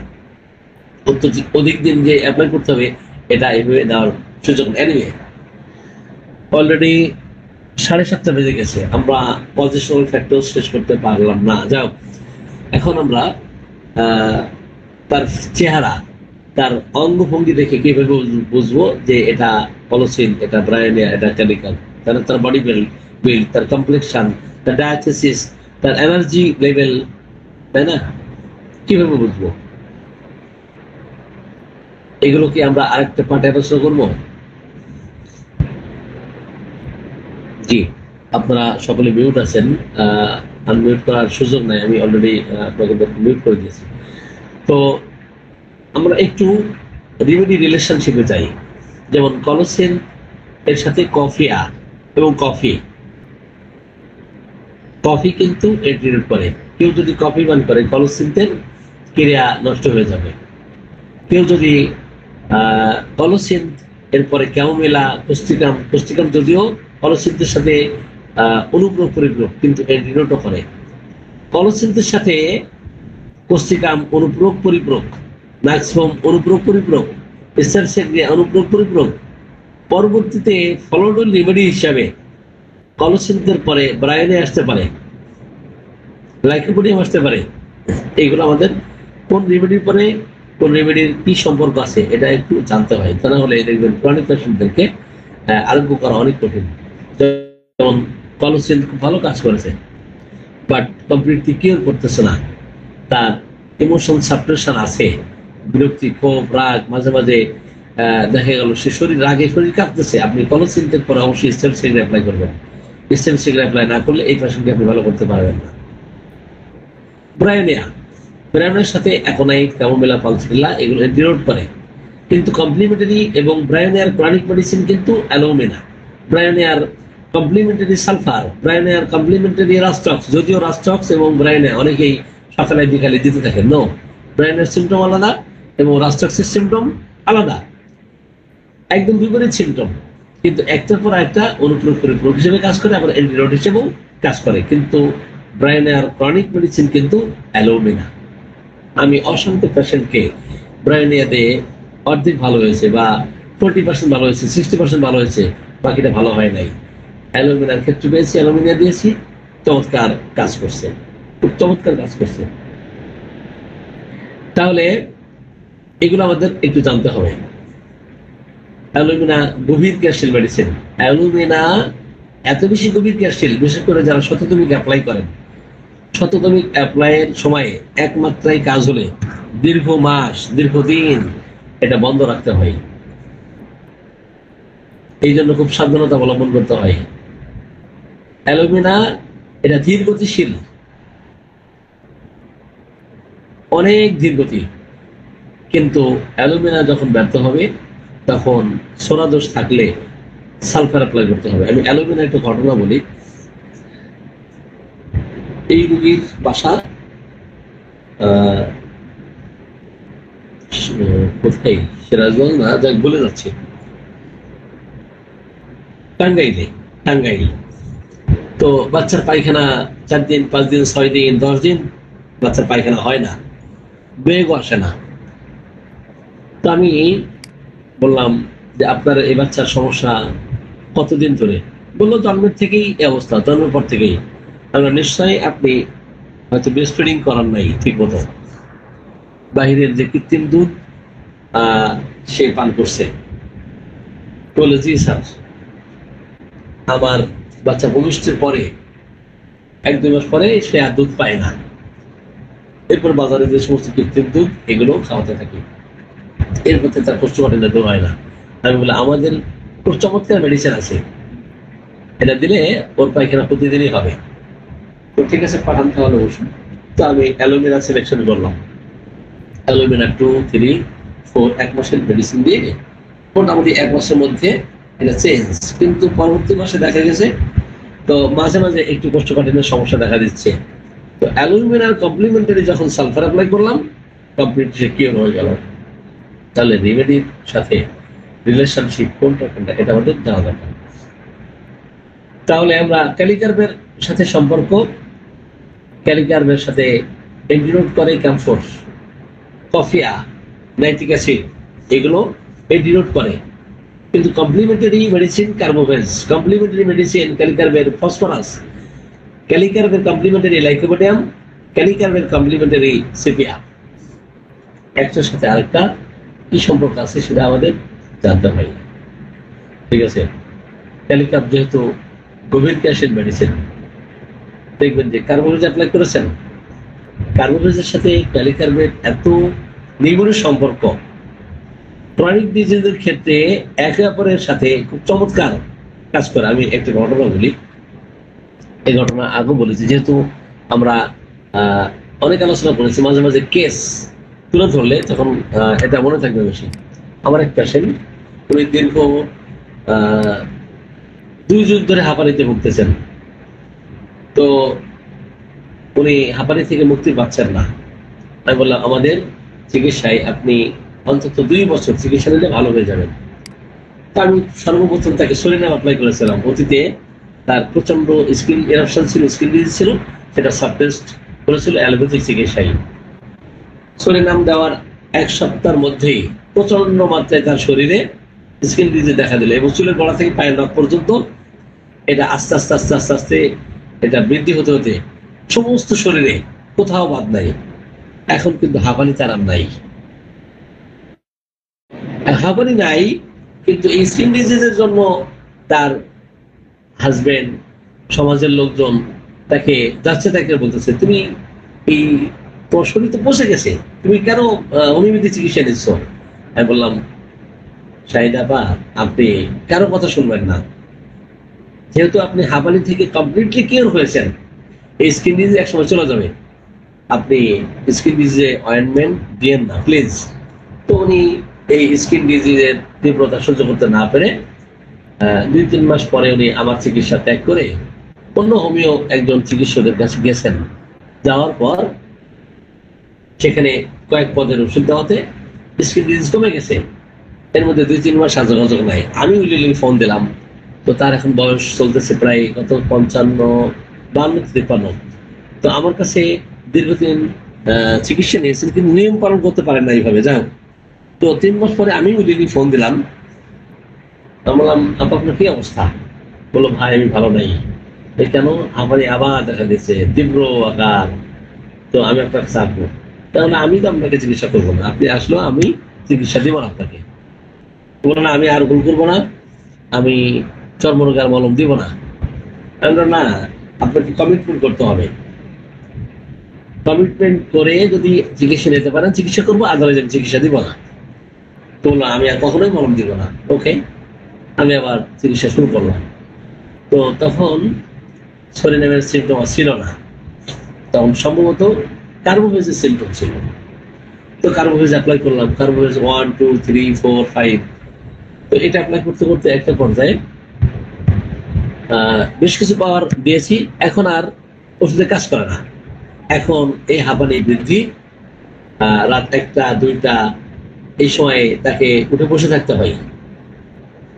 অধিক দিন যে অ্যাপ্লাই করতে হবে, এটা এভাবে দেওয়ার সুযোগ। এনিওয়ে, অলরেডি 7:30 বেজে গেছে, আমরা পজিশনাল ফ্যাক্টর শেষ করতে পারলাম না। যাও, এখন আমরা তার চেহারা, তার অঙ্গভঙ্গি দেখে কিভাবে বুঝবো যে এটা পলিসিন, এটা ব্রায়ানিয়া, এটা কেমিক্যাল? তাহলে তার বডি বিল্ড, তার কমপ্লেকশন, তার ডায়াথেসিস, তার এনার্জি লেভেল, তাই না? কিভাবে বুঝবো? এগুলো কি আমরা আরেকটা পার্টে আলোচনা করবো? জি, আপনারা সকলে মিউট আছেন, আনমিউট করার সুযোগ নাই, আমি অলরেডি আপনাকে মিউট করে দিয়েছি। তো আমরা একটু রিমেডি রিলেশনশিপে যাই। যেমন কলোসিন এর সাথে কফিয়া এবং কফি কিন্তু এন্টিডোট করে। কেউ যদি কফি পান করে, কলোসিনের ক্রিয়া নষ্ট হয়ে যাবে। কেউ যদি কলোসিন এরপরে ক্যামোমিলা, পুষ্টিকাম যদিও কলোসিনের সাথে অনুগ্রহ পরিগ্রহ, কিন্তু এন্টিডোটও করে। কলোসিনের সাথে কোষ্টিকাম অনুপ্রয়োগ পরিপ্রয়োগ, ম্যাক্সিমাম অনুপ্রয়োগ পরিপ্রয়োগ, অনুপ্রয়োগ পরিপ্রয়োগ, পরবর্তীতে ফলোডল রিমেডি হিসাবে কলোসিনথের পরে ব্রায়োনে আসতে পারে, লাইকোপোডিয়াম আসতে পারে। এইগুলো আমাদের কোন রেমেডির পরে কোন রেমেডির কি সম্পর্ক আছে এটা একটু জানতে হয়, তা না হলে দেখবেন ক্রনিক পেশেন্টদেরকে আরোগ্য করা অনেক কঠিন। যেমন কলোসিন খুব ভালো কাজ করেছে, বাট কমপ্লিটলি কিওর করতেছে না, তার ইমোশন সাপ্রেশন আছে, বিরক্তি, ক্ষোভ, রাগ, মাঝে মাঝে দেখা গেল সে শরীর রাগে শরীর কাঁপতেছে। আপনি কলোসিনথের পরে অবশ্যই স্টেম সিগারেট অ্যাপ্লাই করবেন। স্টেম সিগারেট অ্যাপ্লাই না করলে এই পেশেন্টকে আপনি ভালো করতে পারবেন না। ব্রায়োনিয়া, ব্রায়োনিয়ার সাথে অ্যাকোনাইট, ক্যামোমিলা, পালসিল্লা এগুলো অ্যান্টিডোট করে, কিন্তু কমপ্লিমেন্টারি এবং ব্রায়োনিয়ার ক্রনিক মেডিসিন কিন্তু অ্যালোমিনা। ব্রায়োনিয়ার কমপ্লিমেন্টারি সালফার, ব্রায়োনিয়ার কমপ্লিমেন্টারি রাস্টক্স, যদিও রাস্টক্স এবং ব্রায়োনিয়া অনেকেই সকালে বিকালে দিতে থাকেন। নো, ব্রায়োনিয়ার সিমটম আলাদা এবং রাস্টক্সের সিমটম আলাদা, একদম বিপরীত সিমটম, কিন্তু একটার পর একটা অনুপ্রয়োগ পরিপূরক হিসেবে কাজ করে, আবার অ্যান্টিডোট হিসেবেও কাজ করে। কিন্তু ব্রায়োনিয়ার ক্রনিক মেডিসিন কিন্তু অ্যালোমিনা। আমি অসংখ্য পেশেন্টকে ব্রায়োনিয়া দিয়ে অর্ধেক ভালো হয়েছে বা 40% ভালো হয়েছে, 60% ভালো হয়েছে, বাকিটা ভালো হয় নাই। অ্যালোমিনার ক্ষেত্রে পেয়েছি, অ্যালোমিনিয়া দিয়েছি, চমৎকার কাজ করছে, খুব চমৎকার কাজ করছে। তাহলে এগুলো আমাদের একটু জানতে হবে। অ্যালুমিনা গভীর ক্যালসিয়াম মেডিসিন। অ্যালুমিনা এত বেশি গভীর ক্যালসিয়াম, বিশেষ করে যারা শততমিক অ্যাপ্লাই করেন, শততমিক অ্যাপ্লাইয়ের সময় একমাত্রাই কাজ হলে দীর্ঘ মাস দীর্ঘদিন এটা বন্ধ রাখতে হয়। এই জন্য খুব সাবধানতা অবলম্বন করতে হয়। অ্যালুমিনা এটা ধীর গতিশীল, অনেক ধীর গতি, কিন্তু অ্যালুমিনা যখন ব্যর্থ হবে তখন সোনা দোষ থাকলে সালফার অ্যাপ্লাই করতে হবে। আমি অ্যালুমিনা একটা ঘটনা বলি। এই রোগীর বাসা কোথায়, সিরাজগঞ্জ না, যাক বলে যাচ্ছে, টাঙ্গাইলে। টাঙ্গাইল তো বাচ্চার পায়খানা 4 দিন 5 দিন 6 দিন 10 দিন বাচ্চার পায়খানা হয় না, বেগও আসে না। তো আমি বললাম যে আপনার এই বাচ্চার সমস্যা কতদিন ধরে? বললো জন্মের থেকেই এই অবস্থা, জন্মের পর থেকেই। আমরা নিশ্চয়ই আপনি হয়তো ব্রেস্ট ফিডিং করার নাই ঠিক মতো, বাহিরের যে কৃত্রিম দুধ সে পান করছে। বলে জি স্যার, আমার বাচ্চা ভূমিষ্ঠের পরে 1-2 মাস পরে সে আর দুধ পায় না, এরপর বাজারে যে সমস্ত কৃত্রিম দুধ এগুলো খাওয়াতে থাকি, এর মধ্যে তার কোষ্ঠকাঠিন্য দূর হয় না। আমি বলি আমাদের খুব চমৎকার মেডিসিন আছে, এটা দিলে ওর পায়খানা প্রতিদিনই হবে। তো ঠিক আছে, পাঠান তাহলে ওষুধ। তো আমি অ্যালুমিনা সিলেকশন করলাম, অ্যালুমিনা 2, 3, 4 1 মাসের মেডিসিন দিয়ে মোটামুটি 1 মাসের মধ্যে এটা চেঞ্জ। কিন্তু পরবর্তী মাসে দেখা গেছে তো মাঝে মাঝে একটু কোষ্ঠকাঠিন্যের সমস্যা দেখা দিচ্ছে। তো অ্যালুমিনার কমপ্লিমেন্টারি যখন সালফার অ্যাপ্লাই করলাম, কমপ্লিটলি কিওর হয়ে গেল। তাহলে রেমেডির সাথে রিলেশনশিপ কোনটা এটা আমাদের জানা দরকার। তাহলে আমরা ক্যালিকার্বের সাথে সম্পর্ক, ক্যালিকার্বের সাথে অ্যান্টিডোট করে ক্যামফোর, কফিয়া, নাইট্রিক অ্যাসিড এগুলো অ্যান্টিডোট করে। কিন্তু কমপ্লিমেন্টারি মেডিসিন কার্বোভেন্স, কমপ্লিমেন্টারি মেডিসিন ক্যালিকার্বের ফসফরাস, ক্যালিকার্বের কমপ্লিমেন্টারি লাইকোপোডিয়াম, ক্যালিকার্বের কমপ্লিমেন্টারি সিপিয়া, একটার সাথে আরেকটা কি সম্পর্ক আছে সেটা আমাদের জানতে হয়। ঠিক আছে, ক্যালিকার্ব যেহেতু গভীর ক্যালসিয়াম মেডিসিন, দেখবেন যে কার্বোভেজ অ্যাপ্লাই করেছেন, কার্বোভেজের সাথে ক্যালিকার্বের এত নিবিড় সম্পর্ক, ক্রনিক ডিজিজের ক্ষেত্রে একে অপরের সাথে খুব চমৎকার কাজ করে। আমি একটা ঘটনা বলি, এই ঘটনা আগে বলেছি, যেহেতু আমরা অনেক আলোচনা করেছি, মাঝে মাঝে কেস তুলে ধরলে তখন এটা মনে থাকবে বেশি। আমার এক পেশেন্ট, উনি দীর্ঘ 2 যুগ ধরে হাঁপানিতে ভুগতেছেন। তো উনি হাঁপানি থেকে মুক্তি পাচ্ছেন না। আমি বললাম আমাদের চিকিৎসায় আপনি অন্তত 2 বছর চিকিৎসা নিলে ভালো হয়ে যাবেন। তা আমি সর্বপ্রথম তাকে সোলিনাম অ্যাপ্লাই করেছিলাম। অতীতে তার প্রচন্ড স্কিন এরাপশন ছিল, স্কিন ডিজিজ ছিল, সেটা সাপ্রেসড করেছিল অ্যালোপ্যাথিক চিকিৎসায়। সোলিনাম দেওয়ার 1 সপ্তাহের মধ্যেই প্রচন্ড মাত্রায় তার শরীরে স্কিন ডিজিজ দেখা দিল এবং চুলের গোড়া থেকে পায়ের নখ পর্যন্ত এটা আস্তে আস্তে আস্তে আস্তে আস্তে এটা বৃদ্ধি হতে হতে সমস্ত শরীরে কোথাও বাদ নাই। এখন কিন্তু হাঁপানি তার আর নাই, হাঁপানি নাই, কিন্তু এই স্কিন ডিজিজের জন্য তার হাজবেন্ড, সমাজের লোকজন তাকে যাচ্ছে তাকে বলতেছে, তুমি এই তোমার শরীর তো বসে গেছে, তুমি কেন হোমিওপ্যাথি চিকিৎসা নিচ্ছ? আমি বললাম, শাহিদা আপা, আপনি কারো কথা শুনবেন না, যেহেতু আপনি হাঁপানি থেকে কমপ্লিটলি কিওর হয়েছেন, এই স্কিন ডিজিজ একসময় চলে যাবে, আপনি স্কিন ডিজিজে অয়েন্টমেন্ট দিয়েন না প্লিজ। তো উনি এই স্কিন ডিজিজের তীব্রতা সহ্য করতে না পেরে 2-3 মাস পরে উনি আমার চিকিৎসা ত্যাগ করে অন্য হোমিও একজন চিকিৎসকের কাছে গেছেন। যাওয়ার পর সেখানে কয়েক পদের ওষুধ দেওয়াতে স্কিন ডিজিজ কমে গেছে। এর মধ্যে 2-3 মাস যোগাযোগ নাই। আমি উইলিলি ফোন দিলাম, তো তার এখন বয়স চলতেছে প্রায় কত 55-52-53। তো আমার কাছে দীর্ঘদিন চিকিৎসা নিয়েছেন, কিন্তু নিয়ম পালন করতে পারেন না এইভাবে। যাই হোক, তো 3 মাস পরে আমি উইলিলি ফোন দিলাম, বললাম, আপা আপনার কি অবস্থা? বললো, ভাই আমি ভালো নাই। কেন? আমার আবার দেখা দিচ্ছে তীব্র আকার, তো আমি আপনার কাছে আসবো। তাহলে আমি তো আপনাকে চিকিৎসা করবো না, আপনি আসলো আমি চিকিৎসা দিব না আপনাকে। বললো, না আমি আর ভুল করবো না, আমি চর্মরোগের মলম দিব না। না, আপনাকে কমিটমেন্ট করতে হবে, কমিটমেন্ট করে যদি চিকিৎসা নিতে পারেন চিকিৎসা করবো, আদালতে চিকিৎসা দিব না। তো বললো, আমি আর কখনোই মলম দিব না। ওকে, আমি আবার চিকিৎসা শুরু করলাম। তো তখন সোরিনামের সিমটম ছিল না, তখন সম্ভবত কার্বোভেজের সিমটম ছিল। তো কার্বোভেজ অ্যাপ্লাই করলাম, কার্বোভেজ 1, 2, 3, 4, 5। তো এটা অ্যাপ্লাই করতে করতে একটা পর্যায়ে বেশ কিছু পাওয়ার দিয়েছি, এখন আর ওষুধে কাজ করে না। এখন এই হাঁপানি বৃদ্ধি, রাত 1টা 2টা এই সময়ে তাকে উঠে বসে থাকতে হয়,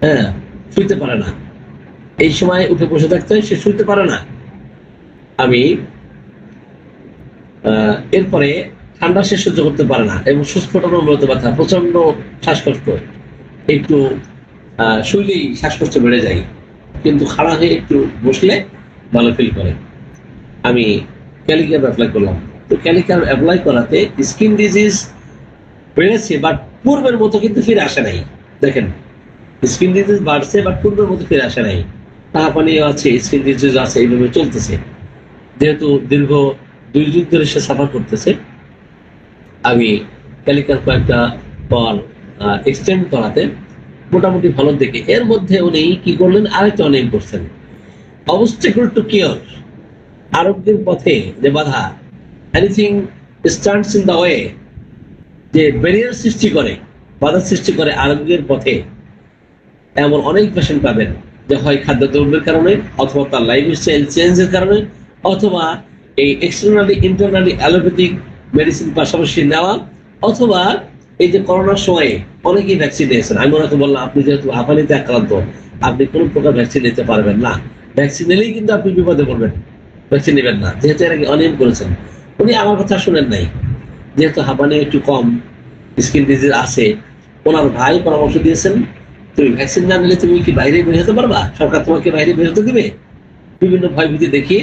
হ্যাঁ, শুইতে পারে না। এই সময় উঠে বসে থাকতে হয়, সে শুইতে পারে না। আমি এরপরে ঠান্ডা সে সহ্য করতে পারে না, এবং সুস্ফোটন অনুভূত ব্যথা, প্রচন্ড শ্বাসকষ্ট, একটু শুইলেই শ্বাসকষ্ট বেড়ে যায়, কিন্তু খাড়া হয়ে একটু বসলে ভালো ফিল করে। আমি ক্যালিক্যাপ অ্যাপ্লাই করলাম। তো ক্যালিক্যাপ অ্যাপ্লাই করাতে স্কিন ডিজিজ বেড়েছে, বাট পূর্বের মতো কিন্তু ফিরে আসে নাই। দেখেন, স্কিন ডিজিজ বাড়ছে, বাট পূর্বের মতো ফিরে আসে নাই। হাঁপানিও আছে, স্কিন ডিজিজ আছে, এইভাবে চলতেছে। যেহেতু দীর্ঘ 2 যুগ ধরে সে সাফার করতেছে, আমি ক্যালিক্যাপ কয়েকটা পর এক্সটেন্ড করাতে মোটামুটি ভালো দেখে এর মধ্যে উনি কি করলেন, আরেকটা অনেক করছেন, অবস্টেকল টু কিওর, আরোগ্যের পথে যে বাধা, anything stands in the way, যে ব্যারিয়ার সৃষ্টি করে, বাধা সৃষ্টি করে আরোগ্যের পথে, এমন অনেক পেশেন্ট পাবেন যে হয় খাদ্যদ্রব্যের কারণে, অথবা তার লাইফস্টাইল চেঞ্জের কারণে, অথবা এই এক্সটার্নালি ইন্টারনালি অ্যালোপ্যাথিক মেডিসিন পাশাপাশি নেওয়া, অথবা এই যে করোনার সময় অনেকেই ভ্যাকসিন নিয়েছেন। আমি ওনাকে বললাম, আপনি যেহেতু হাঁপানিতে আক্রান্ত, আপনি কোনো প্রকার ভ্যাকসিন নিতে পারবেন না, ভ্যাকসিন নিলেই কিন্তু আপনি বিপদে পড়বেন, ভ্যাকসিন নেবেন না, যেহেতু এর আগে অনিয়ম করেছেন। উনি আমার কথা শুনেন নাই, যেহেতু হাঁপানি একটু কম, স্কিন ডিজিজ আছে, ওনার ভাই পরামর্শ দিয়েছেন, তুমি ভ্যাকসিন না নিলে তুমি কি বাইরে বের হতে পারবা, সরকার তোমাকে বাইরে বের হতে দিবে, বিভিন্ন ভয়ভীতি দেখিয়ে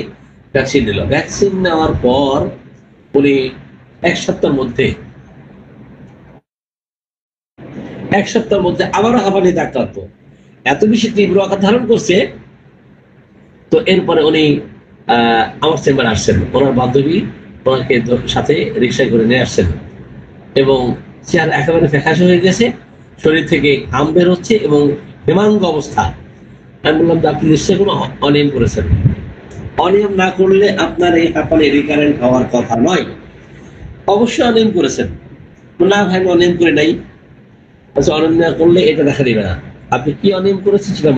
ভ্যাকসিন নিল। ভ্যাকসিন নেওয়ার পর উনি 1 সপ্তাহের মধ্যে আবারও হাঁপানিতে আক্রান্ত, এত বেশি তীব্র আকার ধারণ করছে। তো এরপরে উনি আমার চেম্বারে আসছেন, ওনার বান্ধবী ওনাকে সাথে রিক্সায় করে নিয়ে আসছেন, এবং চেহারা একেবারে ফ্যাকাশে হয়ে গেছে, শরীর থেকে ঘাম বের হচ্ছে এবং হেমাঙ্গ অবস্থা। আমি বললাম যে আপনি নিশ্চয়ই কোনো অনিয়ম করেছেন, অনিয়ম না করলে আপনার এই হাঁপানি রিকারেন্ট হওয়ার কথা নয়, অবশ্যই অনিয়ম করেছেন। না ভাই, আমি অনিয়ম করে নাই। আচ্ছা, অনিয়ম না করলে এটা দেখা দিবে না, আপনি কি অনিয়ম করেছেন সেটা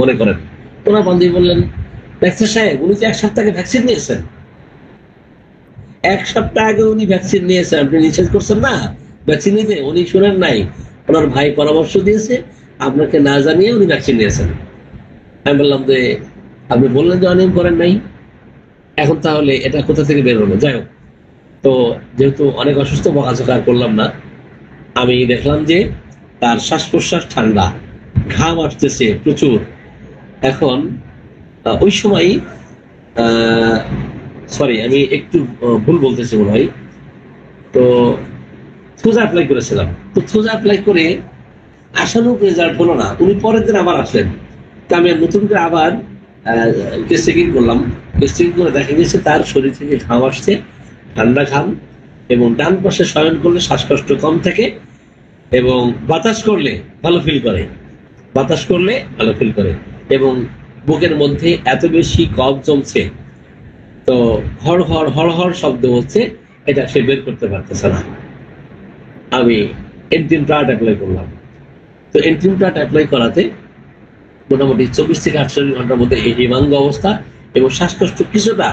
মনে করেন। ওনার বান্ধবী বললেন, ডাক্তার সাহেব, উনি যে 1 সপ্তাহ আগে ভ্যাকসিন নিয়েছেন, 1 সপ্তাহ আগে উনি ভ্যাকসিন নিয়েছেন, আপনি নিষেধ করছেন না ভ্যাকসিন নিতে, উনি শুনেন নাই, ওনার ভাই পরামর্শ দিয়েছে, আপনাকে না জানিয়ে উনি ভ্যাকসিন নিয়েছেন। আমি বললাম যে আপনি বললেন যে অনিয়ম করেন নাই, এখন তাহলে এটা কোথা থেকে বের হলো? যাই হোক, তো যেহেতু অনেক অসুস্থ, বকাঝকা করলাম না। আমি দেখলাম যে তার শ্বাস প্রশ্বাস ঠান্ডা, ঘাম আসতেছে প্রচুর। এখন ওই সময় সরি আমি একটু ভুল বলতেছি মনে হয়, তো থুজা অ্যাপ্লাই করেছিলাম। তো থুজা অ্যাপ্লাই করে আশানুরূপ রেজাল্ট হলো না, উনি পরের দিন আবার আসলেন। তো আমি নতুন করে আবার টেস্টিং করলাম। টেস্টিং করে দেখা গেছে তার শরীর থেকে ঘাম আসছে, ঠান্ডা ঘাম, এবং ডান পাশে শয়ন করলে শ্বাসকষ্ট কম থাকে, এবং বাতাস করলে ভালো ফিল করে, বাতাস করলে ভালো ফিল করে, এবং বুকের মধ্যে এত বেশি কফ জমছে, তো হড় হড় হড় হড় শব্দ হচ্ছে, এটা সে বের করতে পারতেছে না। আমি এন্টিম প্লাট অ্যাপ্লাই করলাম। তো এন্টিম প্লাট অ্যাপ্লাই করাতে মোটামুটি 24 থেকে 48 ঘন্টার মধ্যে এই হিমাঙ্গ অবস্থা এবং শ্বাসকষ্ট কিছুটা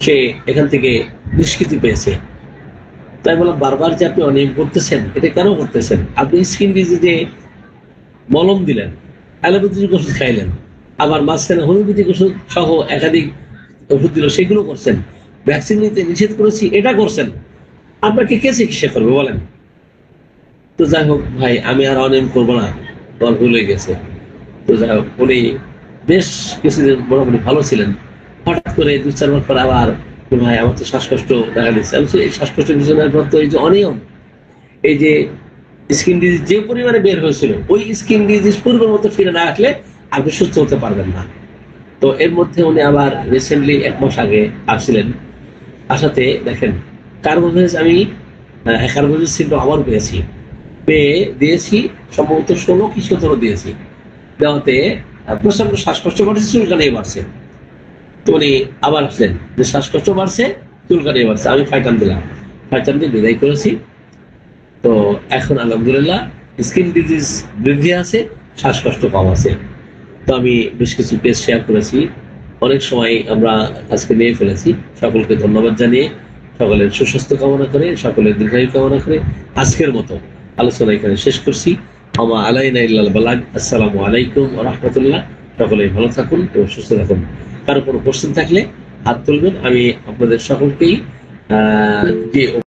সে এখান থেকে নিষ্কৃতি পেয়েছে। তাই বললাম, বারবার যে আপনি অনিয়ম করতেছেন, এটা কেন করতেছেন? আপনি স্কিন ডিজিজে মলম দিলেন, অ্যালোপ্যাথিক ওষুধ খাইলেন, আবার মাঝখানে হোমিওপ্যাথিক ওষুধ সহ একাধিক ওষুধ দিল, সেগুলো করছেন, ভ্যাকসিন নিতে নিষেধ করেছি, এটা করছেন, আপনাকে কে চিকিৎসা করবে বলেন? তো যাই হোক ভাই, আমি আর অনিয়ম করবো না, আমার ভুল হয়ে গেছে। তো যাই হোক, উনি বেশ কিছুদিন মোটামুটি ভালো ছিলেন। হঠাৎ করে 2-4 মাস পর আবার ভাই আমার তো শ্বাসকষ্ট দেখা দিচ্ছে। আমি এই শ্বাসকষ্টের পিছনে তো এই যে অনিয়ম, এই যে স্কিন ডিজিজ যে পরিমাণে বের হয়েছিল, ওই স্কিন ডিজিজ পূর্বের মতো ফিরে না আসলে আপনি সুস্থ হতে পারবেন না। তো এর মধ্যে উনি আবার রিসেন্টলি 1 মাস আগে আসছিলেন। আসাতে দেখেন কার্বোভেজ আমি কার্বোভেজ সিন্ড্রোম আবার পেয়ে দিয়েছি, সম্ভবত 16 কি 17 দিয়েছি। দেওয়াতে প্রচন্ড শ্বাসকষ্ট বাড়ছে, চুলকানি বাড়ছে। তো উনি আবার আসলেন যে শ্বাসকষ্ট বাড়ছে, চুলকানি বাড়ছে। আমি ফাইটান দিলাম, ফাইটান দিয়ে বিদায় করেছি। তো এখন আলহামদুলিল্লাহ স্কিন ডিজিজ বৃদ্ধি আছে, শ্বাসকষ্ট কম আছে। তো আমি বেশ কিছু পেজ শেয়ার করেছি, অনেক সময় আমরা আজকে নিয়ে ফেলেছি। সকলকে ধন্যবাদ জানিয়ে, সকলের সুস্বাস্থ্য কামনা করে, সকলের দীর্ঘায়ু কামনা করে আজকের মতো আলোচনা এখানে শেষ করছি। আমা আলাইনা ইল্লাল বালাগ। আসসালামু আলাইকুম ওয়া রাহমাতুল্লাহ। সকলেই ভালো থাকুন এবং সুস্থ থাকুন। কারো কোনো কোশ্চেন থাকলে হাত তুলবেন, আমি আপনাদের সকলকেই যে